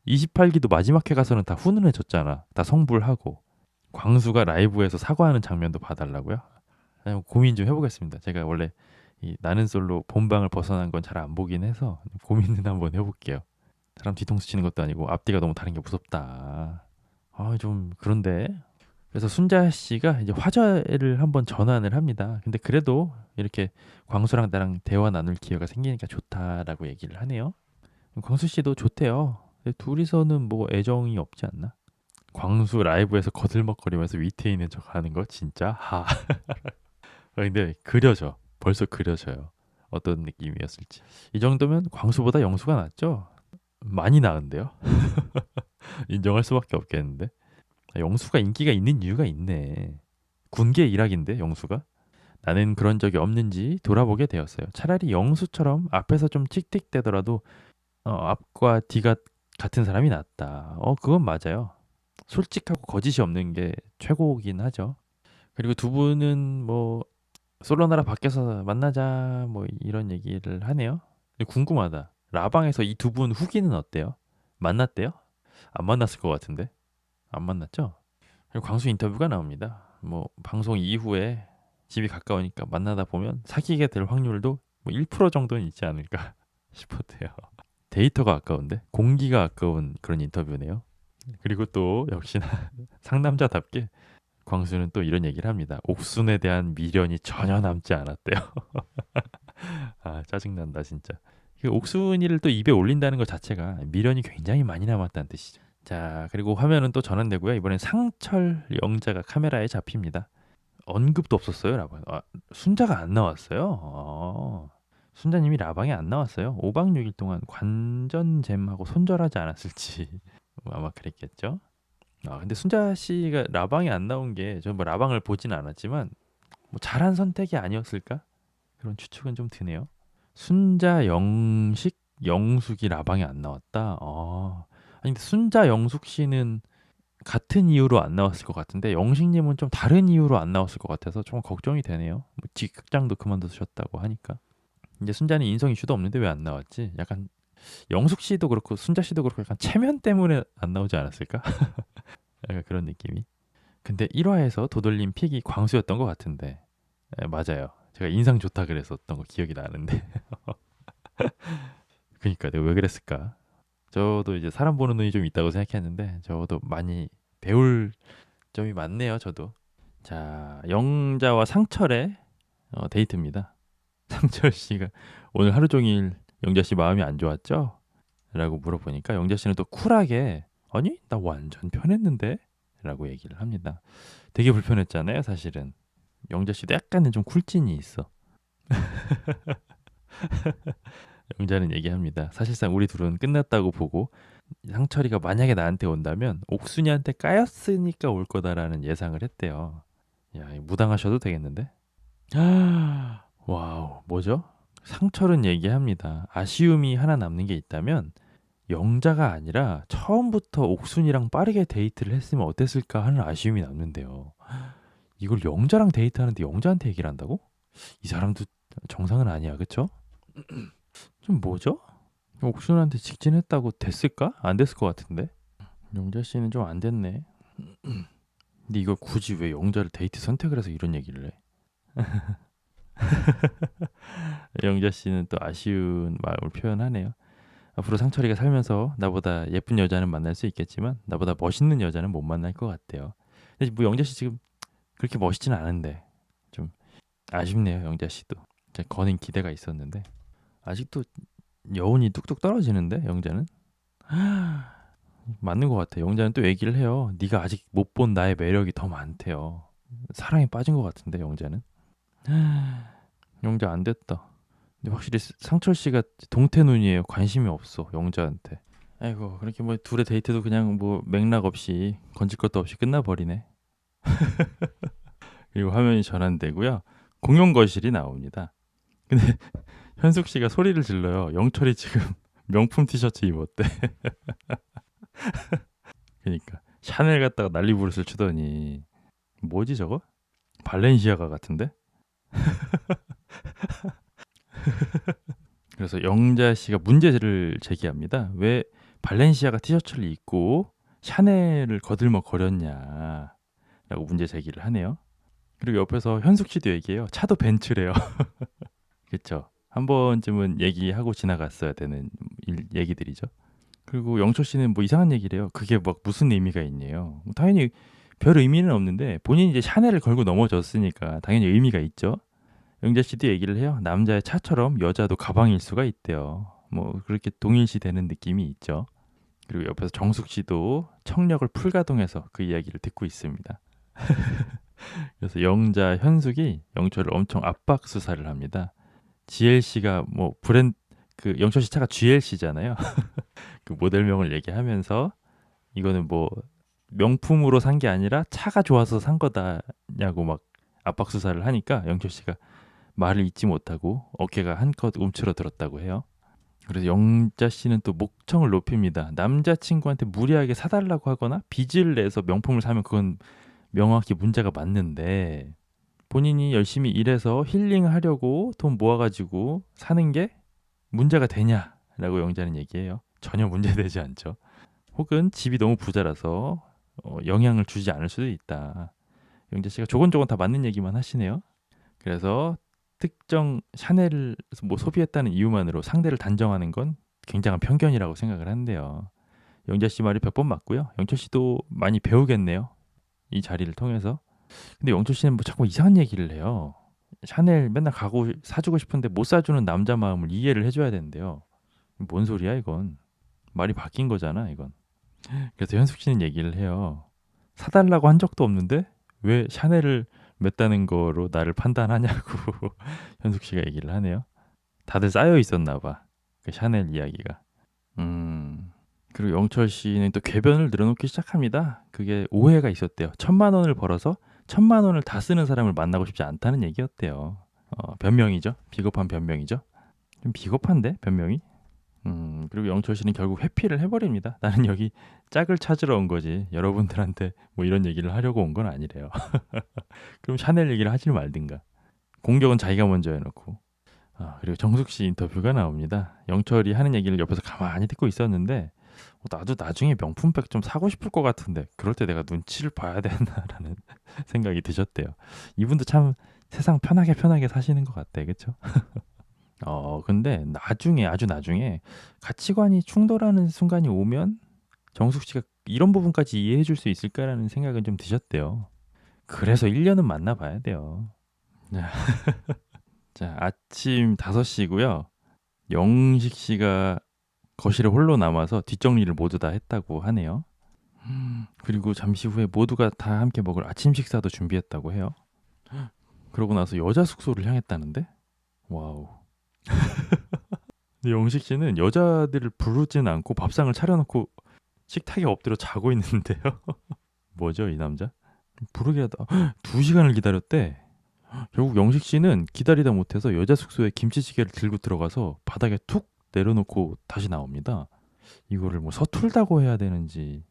28기도 마지막 회 가서는 다 훈훈해졌잖아. 다 성불하고. 광수가 라이브에서 사과하는 장면도 봐달라고요? 고민 좀 해보겠습니다. 제가 원래 이 나는 솔로 본방을 벗어난 건 잘 안 보긴 해서 고민은 한번 해볼게요. 사람 뒤통수 치는 것도 아니고 앞뒤가 너무 다른 게 무섭다. 좀 그런데. 그래서 순자 씨가 이제 화제를 한번 전환을 합니다. 근데 그래도 이렇게 광수랑 나랑 대화 나눌 기회가 생기니까 좋다라고 얘기를 하네요. 광수 씨도 좋대요. 근데 둘이서는 뭐 애정이 없지 않나? 광수 라이브에서 거들먹거리면서 위트에 있는 척 하는 거 진짜 근데 그려져. 벌써 그려져요. 어떤 느낌이었을지. 이 정도면 광수보다 영수가 낫죠? 많이 나은데요? 인정할 수밖에 없겠는데. 영수가 인기가 있는 이유가 있네. 군계 일학인데 영수가. 나는 그런 적이 없는지 돌아보게 되었어요. 차라리 영수처럼 앞에서 좀 틱틱대더라도 앞과 뒤가 같은 사람이 낫다. 그건 맞아요. 솔직하고 거짓이 없는 게 최고긴 하죠. 그리고 두 분은 뭐 솔로나라 밖에서 만나자 뭐 이런 얘기를 하네요. 근데 궁금하다. 라방에서 이 두 분 후기는 어때요? 만났대요? 안 만났을 것 같은데. 안 만났죠? 그리고 광수 인터뷰가 나옵니다. 뭐 방송 이후에 집이 가까우니까 만나다 보면 사귀게 될 확률도 뭐 1% 정도는 있지 않을까 싶었대요. 데이터가 아까운데 공기가 아까운 그런 인터뷰네요. 그리고 또 역시나 상남자답게 광수는 또 이런 얘기를 합니다. 옥순에 대한 미련이 전혀 남지 않았대요. 짜증난다 진짜. 그 옥순이를 또 입에 올린다는 것 자체가 미련이 굉장히 많이 남았다는 뜻이죠. 자, 그리고 화면은 또 전환되고요. 이번엔 상철 영자가 카메라에 잡힙니다. 언급도 없었어요, 라방. 순자가 안 나왔어요. 순자님이 라방에 안 나왔어요. 5박 6일 동안 관전잼하고 손절하지 않았을지 아마 그랬겠죠. 근데 순자 씨가 라방에 안 나온 게 저 뭐 라방을 보진 않았지만 뭐 잘한 선택이 아니었을까? 그런 추측은 좀 드네요. 순자 영식 영숙이 라방에 안 나왔다. 아니 근데 순자 영숙 씨는 같은 이유로 안 나왔을 것 같은데 영식님은 좀 다른 이유로 안 나왔을 것 같아서 좀 걱정이 되네요. 뭐 직극장도 그만두셨다고 하니까. 이제 순자는 인성 이슈도 없는데 왜 안 나왔지? 약간 영숙 씨도 그렇고 순자 씨도 그렇고 약간 체면 때문에 안 나오지 않았을까? 약간 그런 느낌이. 근데 1화에서 도돌림 픽이 광수였던 것 같은데. 맞아요. 제가 인상 좋다 그랬었던 거 기억이 나는데. 그니까 내가 왜 그랬을까? 저도 이제 사람 보는 눈이 좀 있다고 생각했는데 저도 많이 배울 점이 많네요. 저도. 자, 영자와 상철의 데이트입니다. 상철 씨가 오늘 하루 종일 영자 씨 마음이 안 좋았죠? 라고 물어보니까 영자 씨는 또 쿨하게 아니 나 완전 편했는데? 라고 얘기를 합니다. 되게 불편했잖아요 사실은. 영자 씨도 약간은 좀 쿨진이 있어. 영자는 얘기합니다. 사실상 우리 둘은 끝났다고 보고 상철이가 만약에 나한테 온다면 옥순이한테 까였으니까 올 거다라는 예상을 했대요. 야, 무당하셔도 되겠는데? 와우, 뭐죠? 상철은 얘기합니다. 아쉬움이 하나 남는 게 있다면 영자가 아니라 처음부터 옥순이랑 빠르게 데이트를 했으면 어땠을까 하는 아쉬움이 남는데요. 이걸 영자랑 데이트하는데 영자한테 얘기를 한다고? 이 사람도 정상은 아니야, 그쵸? 좀 뭐죠? 옥순한테 직진했다고 됐을까? 안 됐을 것 같은데. 영자 씨는 좀 안 됐네. 근데 이걸 굳이 왜 영자를 데이트 선택을 해서 이런 얘기를 해? 영자 씨는 또 아쉬운 마음을 표현하네요. 앞으로 상철이가 살면서 나보다 예쁜 여자는 만날 수 있겠지만 나보다 멋있는 여자는 못 만날 것 같대요. 근데 뭐 영자 씨 지금 그렇게 멋있지는 않은데 좀 아쉽네요. 영자 씨도 제가 거는 기대가 있었는데 아직도 여운이 뚝뚝 떨어지는데 영자는 맞는 것 같아. 영자는 또 얘기를 해요. 네가 아직 못 본 나의 매력이 더 많대요. 사랑에 빠진 것 같은데 영자는. 영자 안 됐다. 근데 확실히 상철 씨가 동태눈이에요. 관심이 없어 영자한테. 아이고 그렇게 뭐 둘의 데이트도 그냥 뭐 맥락 없이 건질 것도 없이 끝나버리네. 그리고 화면이 전환되고요. 공용 거실이 나옵니다. 근데 현숙 씨가 소리를 질러요. 영철이 지금 명품 티셔츠 입었대. 그러니까 샤넬 갖다가 난리 부르스를 추더니 뭐지 저거? 발렌시아가 같은데? 그래서 영자 씨가 문제를 제기합니다. 왜 발렌시아가 티셔츠를 입고 샤넬을 거들먹 거렸냐라고 문제 제기를 하네요. 그리고 옆에서 현숙 씨도 얘기해요. 차도 벤츠래요. 그렇죠. 한 번쯤은 얘기하고 지나갔어야 되는 얘기들이죠. 그리고 영철 씨는 뭐 이상한 얘기를 해요. 그게 막 무슨 의미가 있네요. 뭐 당연히 별 의미는 없는데 본인이 이제 샤넬을 걸고 넘어졌으니까 당연히 의미가 있죠. 영자 씨도 얘기를 해요. 남자의 차처럼 여자도 가방일 수가 있대요. 뭐 그렇게 동일시 되는 느낌이 있죠. 그리고 옆에서 정숙 씨도 청력을 풀가동해서 그 이야기를 듣고 있습니다. 그래서 영자 현숙이 영철을 엄청 압박 수사를 합니다. GLC가 뭐 브랜드 그 영철 씨 차가 GLC잖아요. 그 모델명을 얘기하면서 이거는 뭐 명품으로 산 게 아니라 차가 좋아서 산 거다냐고 막 압박 수사를 하니까 영철 씨가 말을 잇지 못하고 어깨가 한껏 움츠러들었다고 해요. 그래서 영자 씨는 또 목청을 높입니다. 남자친구한테 무리하게 사달라고 하거나 빚을 내서 명품을 사면 그건 명확히 문제가 맞는데 본인이 열심히 일해서 힐링하려고 돈 모아가지고 사는 게 문제가 되냐라고 영자는 얘기해요. 전혀 문제되지 않죠. 혹은 집이 너무 부자라서 영향을 주지 않을 수도 있다. 영자 씨가 조곤조곤 다 맞는 얘기만 하시네요. 그래서 특정 샤넬을 뭐 소비했다는 이유만으로 상대를 단정하는 건 굉장한 편견이라고 생각을 한대요. 영자 씨 말이 100번 맞고요. 영철 씨도 많이 배우겠네요. 이 자리를 통해서. 근데 영철 씨는 뭐 자꾸 이상한 얘기를 해요. 샤넬 맨날 가고 사주고 싶은데 못 사주는 남자 마음을 이해를 해줘야 되는데요. 뭔 소리야 이건. 말이 바뀐 거잖아 이건. 그래서 현숙 씨는 얘기를 해요. 사달라고 한 적도 없는데 왜 샤넬을 맸다는 거로 나를 판단하냐고 현숙 씨가 얘기를 하네요. 다들 쌓여 있었나 봐. 그 샤넬 이야기가. 그리고 영철 씨는 또 궤변을 늘어놓기 시작합니다. 그게 오해가 있었대요. 1,000만 원을 벌어서 1,000만 원을 다 쓰는 사람을 만나고 싶지 않다는 얘기였대요. 변명이죠. 비겁한 변명이죠. 좀 비겁한데 변명이. 그리고 영철 씨는 결국 회피를 해버립니다. 나는 여기 짝을 찾으러 온 거지. 여러분들한테 뭐 이런 얘기를 하려고 온 건 아니래요. 그럼 샤넬 얘기를 하지 말든가. 공격은 자기가 먼저 해놓고. 그리고 정숙 씨 인터뷰가 나옵니다. 영철이 하는 얘기를 옆에서 가만히 듣고 있었는데 나도 나중에 명품백 좀 사고 싶을 것 같은데 그럴 때 내가 눈치를 봐야 되나라는 생각이 드셨대요. 이분도 참 세상 편하게 사시는 것 같아. 그렇죠? 근데 나중에 아주 나중에 가치관이 충돌하는 순간이 오면 정숙 씨가 이런 부분까지 이해해 줄 수 있을까라는 생각은 좀 드셨대요. 그래서 1년은 만나 봐야 돼요. 자, 아침 5시고요. 영식 씨가 거실에 홀로 남아서 뒷정리를 모두 다 했다고 하네요. 그리고 잠시 후에 모두가 다 함께 먹을 아침 식사도 준비했다고 해요. 그러고 나서 여자 숙소를 향했다는데? 와우. 근데 영식 씨는 여자들을 부르진 않고 밥상을 차려놓고 식탁에 엎드려 자고 있는데요. 뭐죠, 이 남자? 부르게 하다 2시간을 기다렸대. 결국 영식 씨는 기다리다 못해서 여자 숙소에 김치찌개를 들고 들어가서 바닥에 툭 내려놓고 다시 나옵니다. 이거를 뭐 서툴다고 해야 되는지.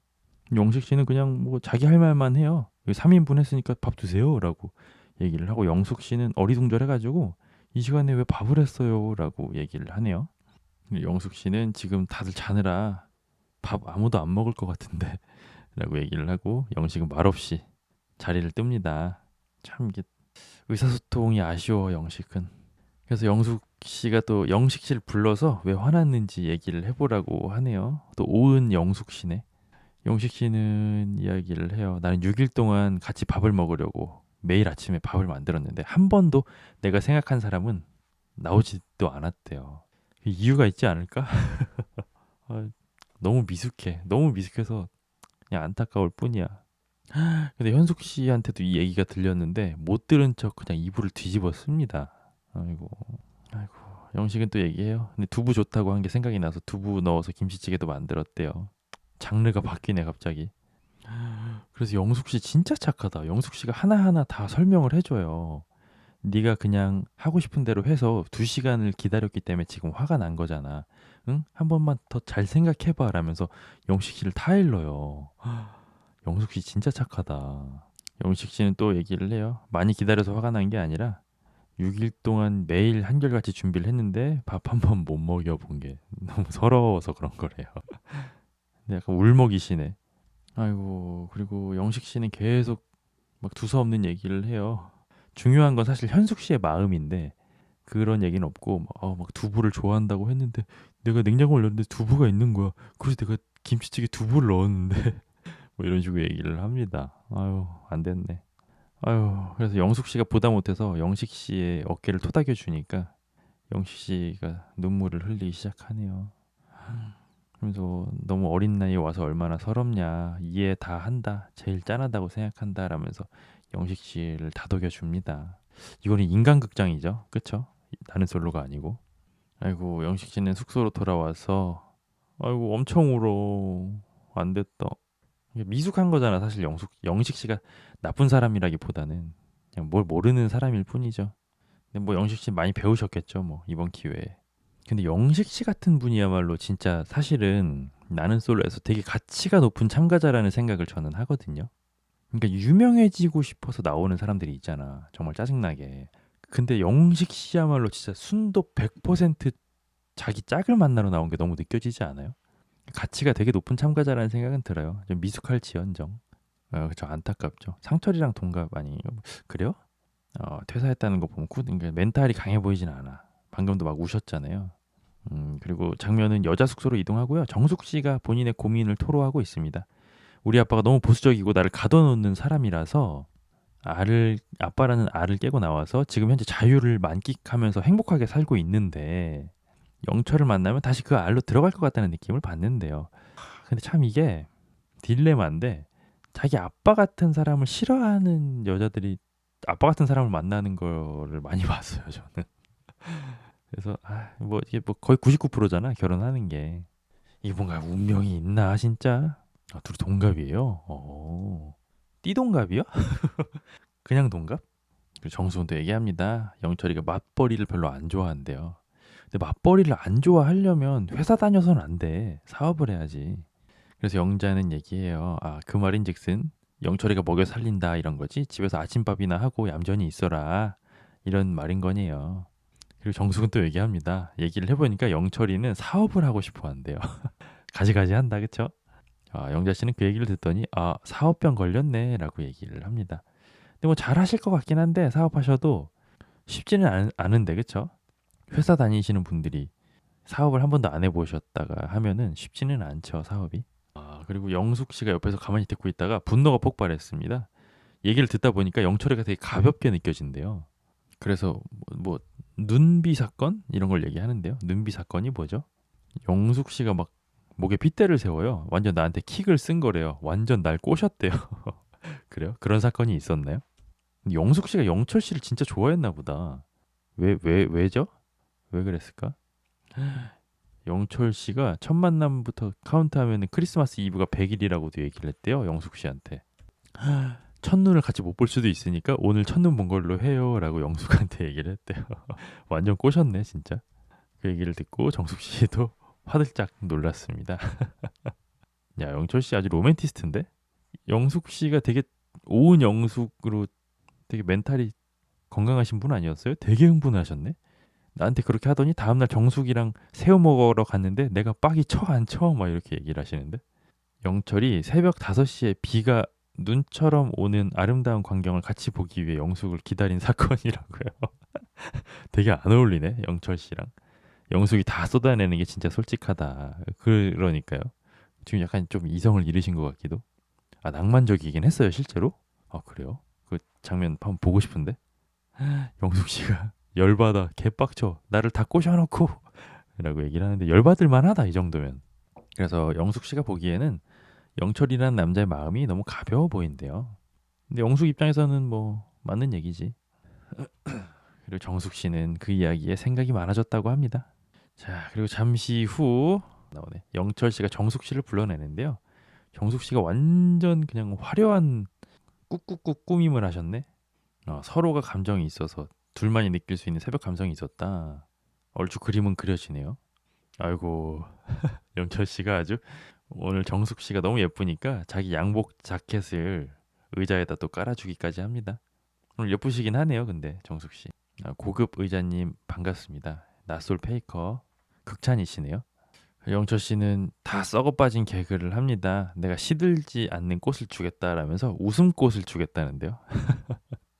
영식 씨는 그냥 뭐 자기 할 말만 해요. 3인분 했으니까 밥 드세요라고 얘기를 하고, 영숙 씨는 어리둥절해가지고 이 시간에 왜 밥을 했어요라고 얘기를 하네요. 근데 영숙 씨는 지금 다들 자느라 밥 아무도 안 먹을 것 같은데 라고 얘기를 하고, 영식은 말없이 자리를 뜹니다. 참 이게 의사소통이 아쉬워, 영식은. 그래서 영숙 씨가 또 영식 씨를 불러서 왜 화났는지 얘기를 해보라고 하네요. 또 오은 영숙 씨네. 영식 씨는 이야기를 해요. 나는 6일 동안 같이 밥을 먹으려고 매일 아침에 밥을 만들었는데 한 번도 내가 생각한 사람은 나오지도 않았대요. 이유가 있지 않을까? 아, 너무 미숙해. 너무 미숙해서 그냥 안타까울 뿐이야. 근데 현숙 씨한테도 이 얘기가 들렸는데 못 들은 척 그냥 이불을 뒤집어 씁니다. 아이고, 아이고. 영식은 또 얘기해요. 근데 두부 좋다고 한 게 생각이 나서 두부 넣어서 김치찌개도 만들었대요. 장르가 바뀌네 갑자기. 그래서 영숙 씨 진짜 착하다. 영숙 씨가 하나하나 다 설명을 해줘요. 네가 그냥 하고 싶은 대로 해서 2시간을 기다렸기 때문에 지금 화가 난 거잖아. 응? 한 번만 더 잘 생각해봐 라면서 영식 씨를 타일러요. 영숙 씨 진짜 착하다. 영식 씨는 또 얘기를 해요. 많이 기다려서 화가 난 게 아니라 6일 동안 매일 한결같이 준비를 했는데 밥 한 번 못 먹여본 게 너무 서러워서 그런 거래요. 근데 약간 울먹이시네. 아이고, 그리고 영식 씨는 계속 막 두서없는 얘기를 해요. 중요한 건 사실 현숙 씨의 마음인데 그런 얘기는 없고, 막 두부를 좋아한다고 했는데 내가 냉장고를 열었는데 두부가 있는 거야. 그래서 내가 김치찌개 두부를 넣었는데 뭐 이런 식으로 얘기를 합니다. 아유, 안 됐네. 아유, 그래서 영숙 씨가 보다 못해서 영식 씨의 어깨를 토닥여 주니까 영식 씨가 눈물을 흘리기 시작하네요. 그래서 너무 어린 나이에 와서 얼마나 서럽냐, 이해 다 한다, 제일 짠하다고 생각한다 라면서 영식 씨를 다독여 줍니다. 이거는 인간극장이죠, 그쵸? 나는 솔로가 아니고. 아이고, 영식 씨는 숙소로 돌아와서 아이고 엄청 울어. 안 됐다. 이게 미숙한 거잖아 사실. 영식 씨가 나쁜 사람이라기보다는 그냥 뭘 모르는 사람일 뿐이죠. 근데 뭐 영식 씨 많이 배우셨겠죠 뭐 이번 기회에. 근데 영식 씨 같은 분이야말로 진짜 사실은 나는 솔로에서 되게 가치가 높은 참가자라는 생각을 저는 하거든요. 그러니까 유명해지고 싶어서 나오는 사람들이 있잖아. 정말 짜증나게. 근데 영식 씨야말로 진짜 순도 100% 자기 짝을 만나러 나온 게 너무 느껴지지 않아요? 가치가 되게 높은 참가자라는 생각은 들어요. 좀 미숙할지언정. 그쵸, 안타깝죠. 상철이랑 동갑 아니에요? 그래요? 퇴사했다는 거 보면 그러니까 멘탈이 강해 보이진 않아. 방금도 막 우셨잖아요. 그리고 장면은 여자 숙소로 이동하고요. 정숙 씨가 본인의 고민을 토로하고 있습니다. 우리 아빠가 너무 보수적이고 나를 가둬놓는 사람이라서 아빠라는 알을 깨고 나와서 지금 현재 자유를 만끽하면서 행복하게 살고 있는데 영철을 만나면 다시 그 알로 들어갈 것 같다는 느낌을 받는데요. 근데 참 이게 딜레마인데, 자기 아빠 같은 사람을 싫어하는 여자들이 아빠 같은 사람을 만나는 거를 많이 봤어요, 저는. 그래서 뭐 이게 뭐 거의 99%잖아, 결혼하는 게. 이게 뭔가 운명이 있나 진짜? 둘이 동갑이에요? 띠동갑이요? 그냥 동갑? 그리고 정수훈도 얘기합니다. 영철이가 맞벌이를 별로 안 좋아한대요. 근데 맞벌이를 안 좋아하려면 회사 다녀서는 안 돼. 사업을 해야지. 그래서 영자는 얘기해요. 그 말인즉슨 영철이가 먹여 살린다 이런 거지. 집에서 아침밥이나 하고 얌전히 있어라. 이런 말인 거네요. 그리고 정숙은 또 얘기합니다. 얘기를 해보니까 영철이는 사업을 하고 싶어 한대요. 가지가지 한다, 그쵸? 영자 씨는 그 얘기를 듣더니 사업병 걸렸네라고 얘기를 합니다. 근데 뭐 잘하실 것 같긴 한데 사업하셔도 쉽지는 않은데, 그쵸? 회사 다니시는 분들이 사업을 한 번도 안 해보셨다가 하면은 쉽지는 않죠, 사업이. 그리고 영숙 씨가 옆에서 가만히 듣고 있다가 분노가 폭발했습니다. 얘기를 듣다 보니까 영철이가 되게 가볍게 느껴진대요. 그래서 뭐 눈비 사건 이런 걸 얘기하는데요. 눈비 사건이 뭐죠? 영숙 씨가 막 목에 핏대를 세워요. 완전 나한테 킥을 쓴 거래요. 완전 날 꼬셨대요. 그래요? 그런 사건이 있었나요? 영숙 씨가 영철 씨를 진짜 좋아했나 보다. 왜죠? 왜 그랬을까? 영철 씨가 첫 만남부터 카운트하면 크리스마스 이브가 100일이라고도 얘기를 했대요. 영숙 씨한테. 첫눈을 같이 못 볼 수도 있으니까 오늘 첫눈 본 걸로 해요라고 영숙한테 얘기를 했대요. 완전 꼬셨네 진짜. 그 얘기를 듣고 정숙 씨도 화들짝 놀랐습니다. 야, 영철 씨 아주 로맨티스트인데? 영숙 씨가 되게 오은 영숙으로 되게 멘탈이 건강하신 분 아니었어요? 되게 흥분하셨네. 나한테 그렇게 하더니 다음날 정숙이랑 새우 먹으러 갔는데 내가 빡이 쳐 안 쳐? 막 이렇게 얘기를 하시는데 영철이 새벽 5시에 비가 눈처럼 오는 아름다운 광경을 같이 보기 위해 영숙을 기다린 사건이라고요. 되게 안 어울리네 영철 씨랑. 영숙이 다 쏟아내는 게 진짜 솔직하다. 그러니까요. 지금 약간 좀 이성을 잃으신 것 같기도. 아, 낭만적이긴 했어요 실제로. 아, 그래요? 그 장면 한번 보고 싶은데. 영숙 씨가 열받아 개빡쳐 나를 다 꼬셔놓고 라고 얘기를 하는데 열받을 만하다 이 정도면. 그래서 영숙 씨가 보기에는 영철이라는 남자의 마음이 너무 가벼워 보인대요. 근데 영숙 입장에서는 뭐 맞는 얘기지. 그리고 정숙 씨는 그 이야기에 생각이 많아졌다고 합니다. 자, 그리고 잠시 후 나오네. 영철 씨가 정숙 씨를 불러내는데요. 정숙 씨가 완전 그냥 화려한 꾹꾹꾹 꾸밈을 하셨네. 서로가 감정이 있어서 둘만이 느낄 수 있는 새벽 감성이 있었다. 얼추 그림은 그려지네요. 아이고, 영철 씨가 아주 오늘 정숙 씨가 너무 예쁘니까 자기 양복 자켓을 의자에다 또 깔아주기까지 합니다. 오늘 예쁘시긴 하네요, 근데 정숙 씨. 고급 의자님 반갑습니다. 낯솔 페이커 극찬이시네요. 영철 씨는 다 썩어 빠진 개그를 합니다. 내가 시들지 않는 꽃을 주겠다라면서 웃음꽃을 주겠다는데요.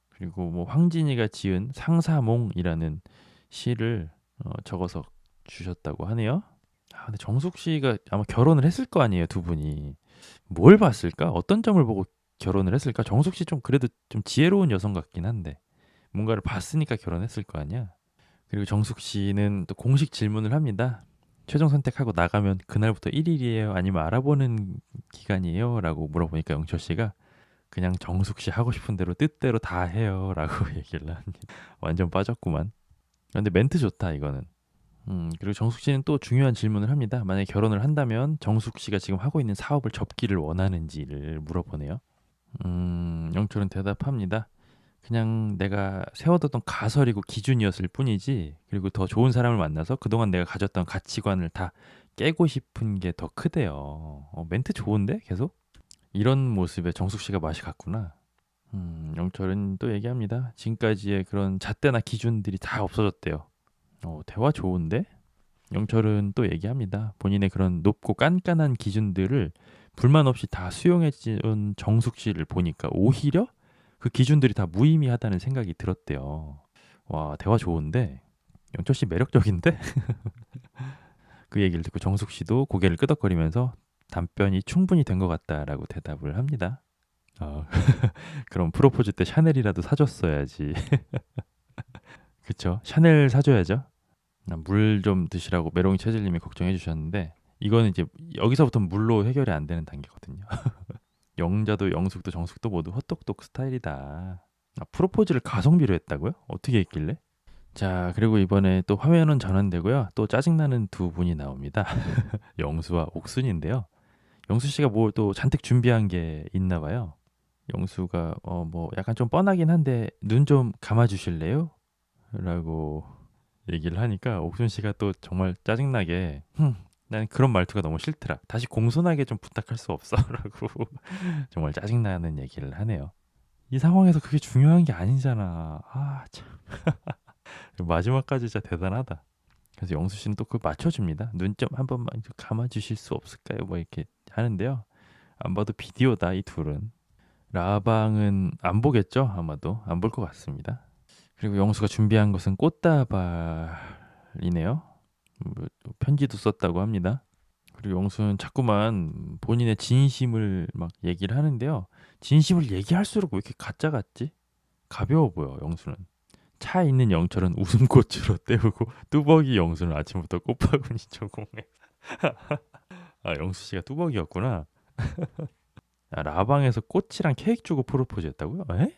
그리고 뭐 황진이가 지은 상사몽이라는 시를 적어서 주셨다고 하네요. 아, 근데 정숙 씨가 아마 결혼을 했을 거 아니에요, 두 분이. 뭘 봤을까? 어떤 점을 보고 결혼을 했을까? 정숙 씨 좀 그래도 좀 지혜로운 여성 같긴 한데 뭔가를 봤으니까 결혼했을 거 아니야. 그리고 정숙 씨는 또 공식 질문을 합니다. 최종 선택하고 나가면 그날부터 1일이에요? 아니면 알아보는 기간이에요? 라고 물어보니까 영철 씨가 그냥 정숙 씨 하고 싶은 대로 뜻대로 다 해요. 라고 얘기를 합니다. 완전 빠졌구만. 근데 멘트 좋다, 이거는. 그리고 정숙 씨는 또 중요한 질문을 합니다. 만약에 결혼을 한다면 정숙 씨가 지금 하고 있는 사업을 접기를 원하는지를 물어보네요. 영철은 대답합니다. 그냥 내가 세워뒀던 가설이고 기준이었을 뿐이지. 그리고 더 좋은 사람을 만나서 그동안 내가 가졌던 가치관을 다 깨고 싶은 게 더 크대요. 멘트 좋은데 계속? 이런 모습에 정숙 씨가 맛이 갔구나. 영철은 또 얘기합니다. 지금까지의 그런 잣대나 기준들이 다 없어졌대요. 대화 좋은데? 영철은 또 얘기합니다. 본인의 그런 높고 깐깐한 기준들을 불만 없이 다 수용해준 정숙 씨를 보니까 오히려 그 기준들이 다 무의미하다는 생각이 들었대요. 와, 대화 좋은데? 영철 씨 매력적인데? 그 얘기를 듣고 정숙 씨도 고개를 끄덕거리면서 답변이 충분히 된 것 같다라고 대답을 합니다. 그럼 프로포즈 때 샤넬이라도 사줬어야지. 그쵸? 샤넬 사줘야죠. 물 좀 드시라고 메롱이 체질님이 걱정해 주셨는데 이거는 이제 여기서부터 물로 해결이 안 되는 단계거든요. 영자도 영숙도 정숙도 모두 헛똑똑 스타일이다. 프로포즈를 가성비로 했다고요? 어떻게 했길래? 자, 그리고 이번에 또 화면은 전환되고요. 또 짜증나는 두 분이 나옵니다. 영수와 옥순인데요. 영수 씨가 뭐 또 잔뜩 준비한 게 있나 봐요. 영수가 뭐 약간 좀 뻔하긴 한데 눈 좀 감아 주실래요? 라고 얘기를 하니까 옥순 씨가 또 정말 짜증나게 난 그런 말투가 너무 싫더라. 다시 공손하게 좀 부탁할 수 없어? 라고 정말 짜증나는 얘기를 하네요. 이 상황에서 그게 중요한 게 아니잖아. 아, 참. 마지막까지 진짜 대단하다. 그래서 영수 씨는 또 그걸 맞춰줍니다. 눈 좀 한 번만 좀 감아주실 수 없을까요? 뭐 이렇게 하는데요. 안 봐도 비디오다 이 둘은. 라방은 안 보겠죠? 아마도 안 볼 것 같습니다. 그리고 영수가 준비한 것은 꽃다발이네요. 편지도 썼다고 합니다. 그리고 영수는 자꾸만 본인의 진심을 막 얘기를 하는데요. 진심을 얘기할수록 왜 이렇게 가짜 같지? 가벼워 보여 영수는. 차에 있는 영철은 웃음꽃으로 때우고 뚜벅이 영수는 아침부터 꽃바구니 전공해. 아, 영수 씨가 뚜벅이였구나. 아, 라방에서 꽃이랑 케이크 주고 프로포즈했다고요? 에?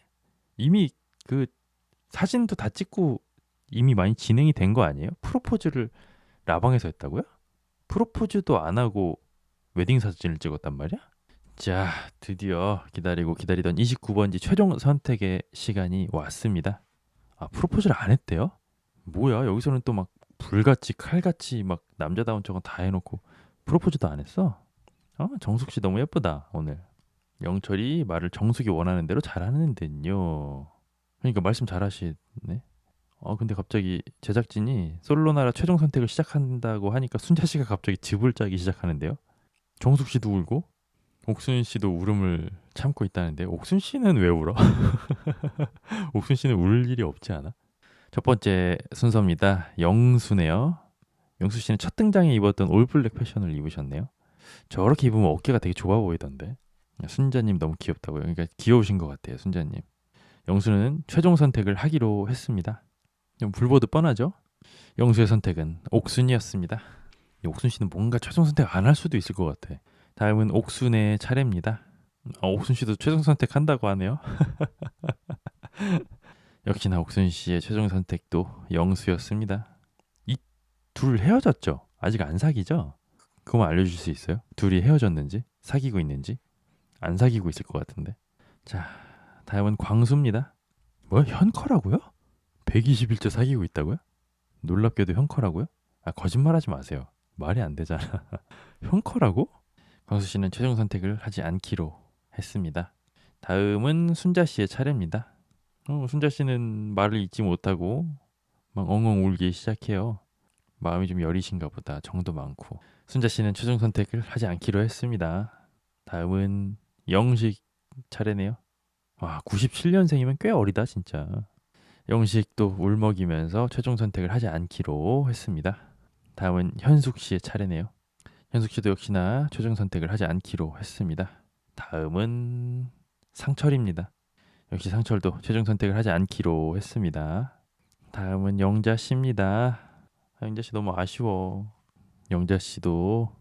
이미 그 사진도 다 찍고 이미 많이 진행이 된 거 아니에요? 프로포즈를 라방에서 했다고요? 프로포즈도 안 하고 웨딩 사진을 찍었단 말이야? 자, 드디어 기다리고 기다리던 29번지 최종 선택의 시간이 왔습니다. 아, 프로포즈를 안 했대요? 뭐야? 여기서는 또 막 불같이 칼같이 막 남자다운 척은 다 해놓고 프로포즈도 안 했어? 정숙 씨 너무 예쁘다 오늘. 영철이 말을 정숙이 원하는 대로 잘하는데요. 그러니까 말씀 잘하시네. 근데 갑자기 제작진이 솔로나라 최종 선택을 시작한다고 하니까 순자 씨가 갑자기 즙을 짜기 시작하는데요. 정숙 씨도 울고 옥순 씨도 울음을 참고 있다는데 옥순 씨는 왜 울어? 옥순 씨는 울 일이 없지 않아? 첫 번째 순서입니다. 영수네요. 영수 씨는 첫 등장에 입었던 올블랙 패션을 입으셨네요. 저렇게 입으면 어깨가 되게 좁아 보이던데. 순자님 너무 귀엽다고요. 그러니까 귀여우신 것 같아요, 순자님. 영수는 최종 선택을 하기로 했습니다. 불보듯 뻔하죠? 영수의 선택은 옥순이었습니다. 옥순 씨는 뭔가 최종 선택 안 할 수도 있을 것 같아. 다음은 옥순의 차례입니다. 옥순 씨도 최종 선택한다고 하네요. 역시나 옥순 씨의 최종 선택도 영수였습니다. 이 둘 헤어졌죠? 아직 안 사귀죠? 그거만 알려주실 수 있어요? 둘이 헤어졌는지? 사귀고 있는지? 안 사귀고 있을 것 같은데. 자, 다음은 광수입니다. 뭐 현커라고요? 120일째 사귀고 있다고요? 놀랍게도 현커라고요? 거짓말하지 마세요. 말이 안 되잖아. 현커라고? 광수 씨는 최종 선택을 하지 않기로 했습니다. 다음은 순자 씨의 차례입니다. 순자 씨는 말을 잊지 못하고 막 엉엉 울기 시작해요. 마음이 좀 여리신가 보다. 정도 많고. 순자 씨는 최종 선택을 하지 않기로 했습니다. 다음은 영식 차례네요. 와, 97년생이면 꽤 어리다 진짜. 영식도 울먹이면서 최종 선택을 하지 않기로 했습니다. 다음은 현숙 씨의 차례네요. 현숙 씨도 역시나 최종 선택을 하지 않기로 했습니다. 다음은 상철입니다. 역시 상철도 최종 선택을 하지 않기로 했습니다. 다음은 영자 씨입니다. 영자 씨 너무 아쉬워. 영자 씨도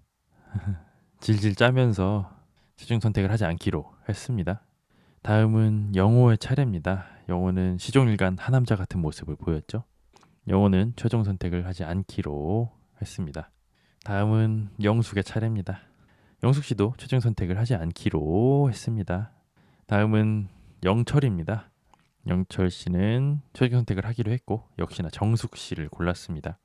질질 짜면서 최종 선택을 하지 않기로 했습니다. 다음은 영호의 차례입니다. 영호는 시종일관 하남자 같은 모습을 보였죠. 영호는 최종 선택을 하지 않기로 했습니다. 다음은 영숙의 차례입니다. 영숙 씨도 최종 선택을 하지 않기로 했습니다. 다음은 영철입니다. 영철 씨는 최종 선택을 하기로 했고 역시나 정숙 씨를 골랐습니다.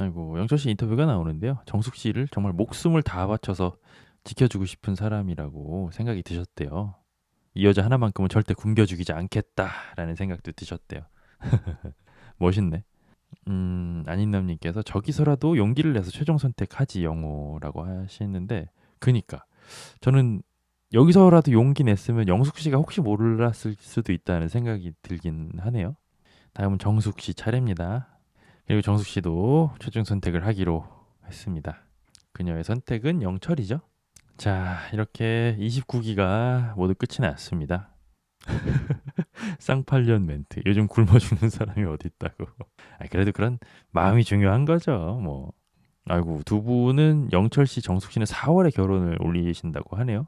아이고, 영철 씨 인터뷰가 나오는데요. 정숙 씨를 정말 목숨을 다 바쳐서 지켜주고 싶은 사람이라고 생각이 드셨대요. 이 여자 하나만큼은 절대 굶겨 죽이지 않겠다라는 생각도 드셨대요. 멋있네. 안인남님께서 저기서라도 용기를 내서 최종 선택하지 영호라고 하시는데, 그니까 저는 여기서라도 용기 냈으면 영숙 씨가 혹시 몰랐을 수도 있다는 생각이 들긴 하네요. 다음은 정숙 씨 차례입니다. 그리고 정숙 씨도 최종 선택을 하기로 했습니다. 그녀의 선택은 영철이죠. 자, 이렇게 29기가 모두 끝이 났습니다. 쌍팔년 멘트. 요즘 굶어 죽는 사람이 어디 있다고. 그래도 그런 마음이 중요한 거죠. 뭐. 아이고, 두 분은 영철 씨, 정숙 씨는 4월에 결혼을 올리신다고 하네요.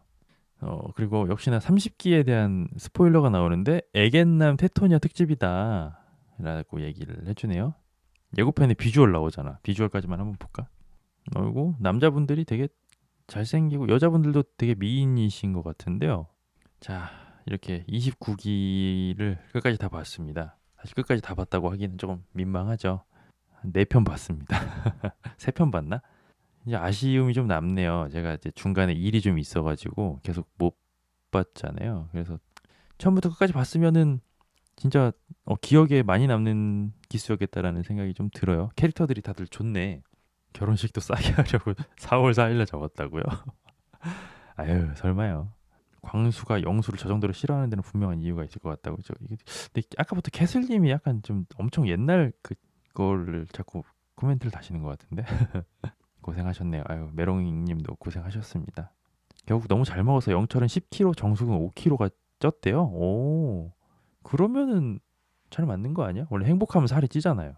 그리고 역시나 30기에 대한 스포일러가 나오는데 애견남 테토니아 특집이다 라고 얘기를 해주네요. 예고편에 비주얼 나오잖아. 비주얼까지만 한번 볼까? 그리고 남자분들이 되게 잘생기고 여자분들도 되게 미인이신 것 같은데요. 자, 이렇게 29기를 끝까지 다 봤습니다. 사실 끝까지 다 봤다고 하기는 조금 민망하죠. 4편 봤습니다. 3편 봤나? 이제 아쉬움이 좀 남네요. 제가 이제 중간에 일이 좀 있어가지고 계속 못 봤잖아요. 그래서 처음부터 끝까지 봤으면은 진짜 기억에 많이 남는 기수였겠다라는 생각이 좀 들어요. 캐릭터들이 다들 좋네. 결혼식도 싸게 하려고 4월 4일날 잡았다고요? 아유, 설마요. 광수가 영수를 저 정도로 싫어하는 데는 분명한 이유가 있을 것 같다고. 근데 아까부터 캐슬님이 약간 좀 엄청 옛날 그거를 자꾸 코멘트를 다시는 것 같은데. 고생하셨네요. 아유, 메롱님도 고생하셨습니다. 결국 너무 잘 먹어서 영철은 10kg, 정숙은 5kg가 쪘대요. 오, 그러면은 잘 맞는 거 아니야? 원래 행복하면 살이 찌잖아요.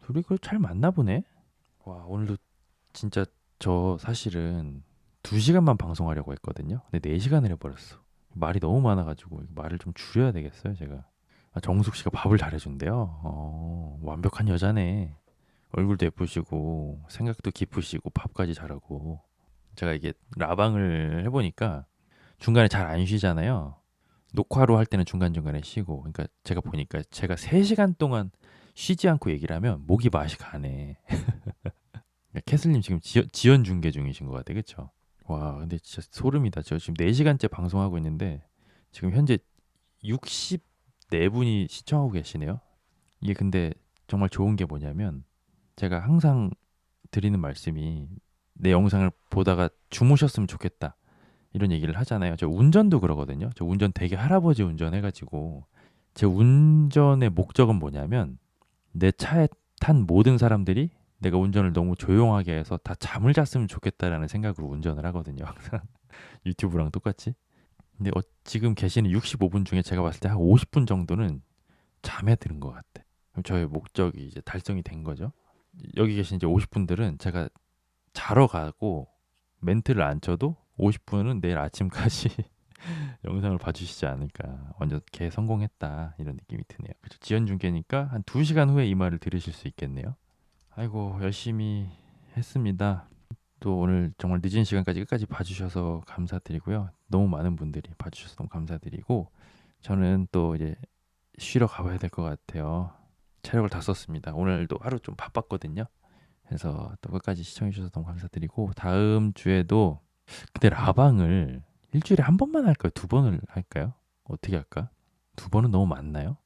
둘이 그걸 잘 맞나 보네. 와, 오늘도 진짜 저 사실은 2시간만 방송하려고 했거든요. 근데 4시간을 해버렸어. 말이 너무 많아가지고 말을 좀 줄여야 되겠어요, 제가. 정숙 씨가 밥을 잘해준대요. 완벽한 여자네. 얼굴도 예쁘시고 생각도 깊으시고 밥까지 잘하고. 제가 이게 라방을 해보니까 중간에 잘 안 쉬잖아요. 녹화로 할 때는 중간중간에 쉬고. 그러니까 제가 보니까 제가 3시간 동안 쉬지 않고 얘기를 하면 목이 맛이 가네. 캐슬님 지금 지연 중계 중이신 것 같아, 그쵸? 와, 근데 진짜 소름이다. 저 지금 4시간째 방송하고 있는데 지금 현재 64분이 시청하고 계시네요. 이게 근데 정말 좋은 게 뭐냐면 제가 항상 드리는 말씀이 내 영상을 보다가 주무셨으면 좋겠다. 이런 얘기를 하잖아요. 저 운전도 그러거든요. 저 운전 되게 할아버지 운전해가지고 제 운전의 목적은 뭐냐면 내 차에 탄 모든 사람들이 내가 운전을 너무 조용하게 해서 다 잠을 잤으면 좋겠다라는 생각으로 운전을 하거든요. 항상 유튜브랑 똑같이. 근데 지금 계시는 65분 중에 제가 봤을 때 한 50분 정도는 잠에 드는 것 같아. 그럼 저의 목적이 이제 달성이 된 거죠. 여기 계신 이제 50분들은 제가 자러 가고 멘트를 안 쳐도 50분은 내일 아침까지 영상을 봐주시지 않을까. 완전 개 성공했다 이런 느낌이 드네요. 그렇죠. 지연 중계니까 한 2시간 후에 이 말을 들으실 수 있겠네요. 아이고 열심히 했습니다. 또 오늘 정말 늦은 시간까지 끝까지 봐주셔서 감사드리고요. 너무 많은 분들이 봐주셔서 너무 감사드리고 저는 또 이제 쉬러 가봐야 될 것 같아요. 체력을 다 썼습니다. 오늘도 하루 좀 바빴거든요. 그래서 또 끝까지 시청해주셔서 너무 감사드리고 다음 주에도 근데 라방을 일주일에 한 번만 할까요? 두 번을 할까요? 어떻게 할까? 두 번은 너무 많나요?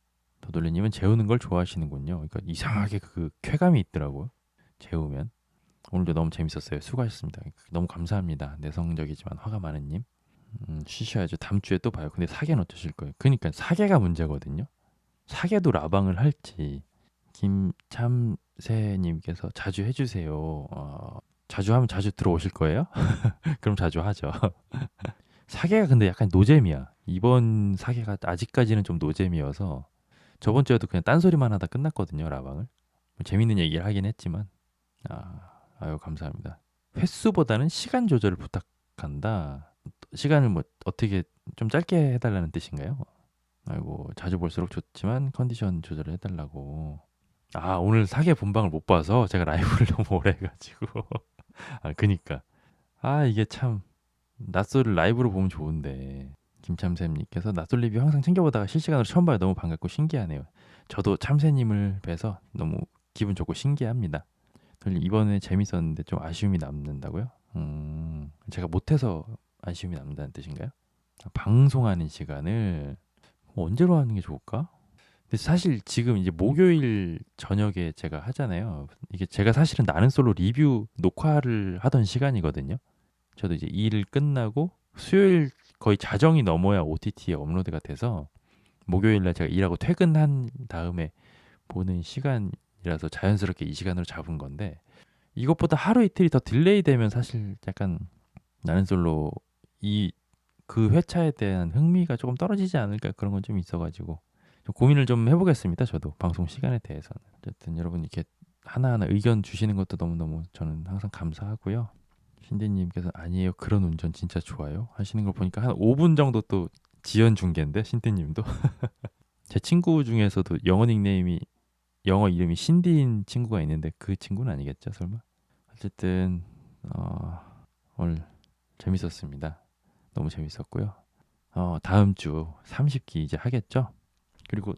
더돌리님은 재우는 걸 좋아하시는군요. 그러니까 이상하게 그 쾌감이 있더라고요. 재우면. 오늘도 너무 재밌었어요. 수고하셨습니다. 너무 감사합니다. 내성적이지만 화가 많은님. 쉬셔야죠. 다음 주에 또 봐요. 근데 사계는 어떠실 거예요? 그러니까 사계가 문제거든요. 사계도 라방을 할지 김참새님께서 자주 해주세요. 자주 하면 자주 들어오실 거예요? 그럼 자주 하죠. 사계가 근데 약간 노잼이야. 이번 사계가 아직까지는 좀 노잼이어서 저번 주에도 그냥 딴소리만 하다 끝났거든요. 라방을. 뭐 재밌는 얘기를 하긴 했지만 아유 감사합니다. 횟수보다는 시간 조절을 부탁한다. 시간을 뭐 어떻게 좀 짧게 해달라는 뜻인가요? 아이고 자주 볼수록 좋지만 컨디션 조절을 해달라고. 오늘 사계 본방을 못 봐서 제가 라이브를 너무 오래 해가지고 그니까 이게 참 낯설을 라이브로 보면 좋은데 김참새님께서 낯설 리뷰 항상 챙겨보다가 실시간으로 처음 봐요. 너무 반갑고 신기하네요. 저도 참새님을 뵈서 너무 기분 좋고 신기합니다. 이번에 재밌었는데 좀 아쉬움이 남는다고요? 제가 못해서 아쉬움이 남는다는 뜻인가요? 방송하는 시간을 언제로 하는 게 좋을까? 근데 사실 지금 이제 목요일 저녁에 제가 하잖아요. 이게 제가 사실은 나는 솔로 리뷰 녹화를 하던 시간이거든요. 저도 이제 일 끝나고 수요일 거의 자정이 넘어야 OTT에 업로드가 돼서 목요일 날 제가 일하고 퇴근한 다음에 보는 시간이라서 자연스럽게 이 시간으로 잡은 건데 이것보다 하루 이틀이 더 딜레이 되면 사실 약간 나는 솔로 그 회차에 대한 흥미가 조금 떨어지지 않을까 그런 건 좀 있어가지고 좀 고민을 좀 해보겠습니다. 저도 방송 시간에 대해서는 어쨌든 여러분 이렇게 하나하나 의견 주시는 것도 너무너무 저는 항상 감사하고요. 신디님께서 아니에요 그런 운전 진짜 좋아요 하시는 걸 보니까 한 5분 정도 또 지연 중계인데 신디님도 제 친구 중에서도 영어 이름이 신디인 친구가 있는데 그 친구는 아니겠죠 설마? 어쨌든 오늘 재밌었습니다. 너무 재밌었고요. 다음 주 30기 이제 하겠죠? 그리고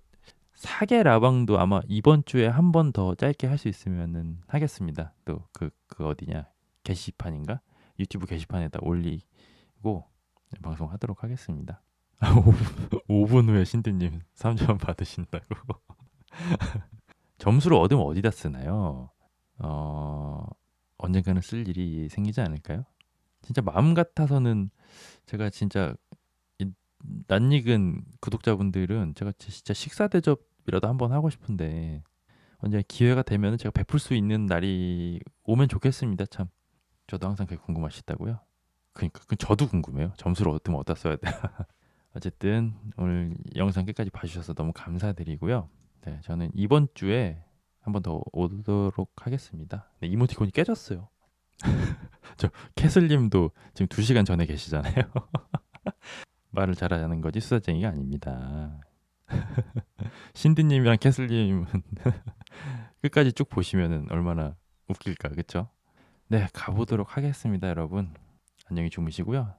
사계 라방도 아마 이번 주에 한 번 더 짧게 할 수 있으면은 하겠습니다. 또 그 어디냐 게시판인가 유튜브 게시판에다 올리고 방송하도록 하겠습니다. 5분 후에 신디님 3점 받으신다고. 점수를 얻으면 어디다 쓰나요? 언젠가는 쓸 일이 생기지 않을까요? 진짜 마음 같아서는 제가 진짜 낯익은 구독자분들은 제가 진짜 식사 대접이라도 한번 하고 싶은데 언제 기회가 되면 제가 베풀 수 있는 날이 오면 좋겠습니다. 참 저도 항상 그게 궁금하시다고요. 그러니까 저도 궁금해요. 점수를 얻으면 어디다 써야 돼? 어쨌든 오늘 영상 끝까지 봐주셔서 너무 감사드리고요. 네, 저는 이번 주에 한 번 더 오도록 하겠습니다. 네, 이모티콘이 깨졌어요. 저 캐슬님도 지금 2시간 전에 계시잖아요. 말을 잘하는 거지 수다쟁이가 아닙니다. 신디님이랑 캐슬님은 끝까지 쭉 보시면은 얼마나 웃길까, 그쵸? 네, 가보도록 하겠습니다, 여러분. 안녕히 주무시고요.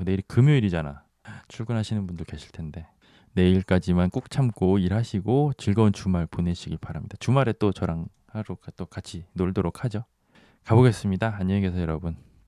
내일이 금요일이잖아. 출근하시는 분들 계실 텐데 내일까지만 꾹 참고 일하시고 즐거운 주말 보내시기 바랍니다. 주말에 또 저랑 하루 또 같이 놀도록 하죠. 가보겠습니다. 안녕히 계세요, 여러분.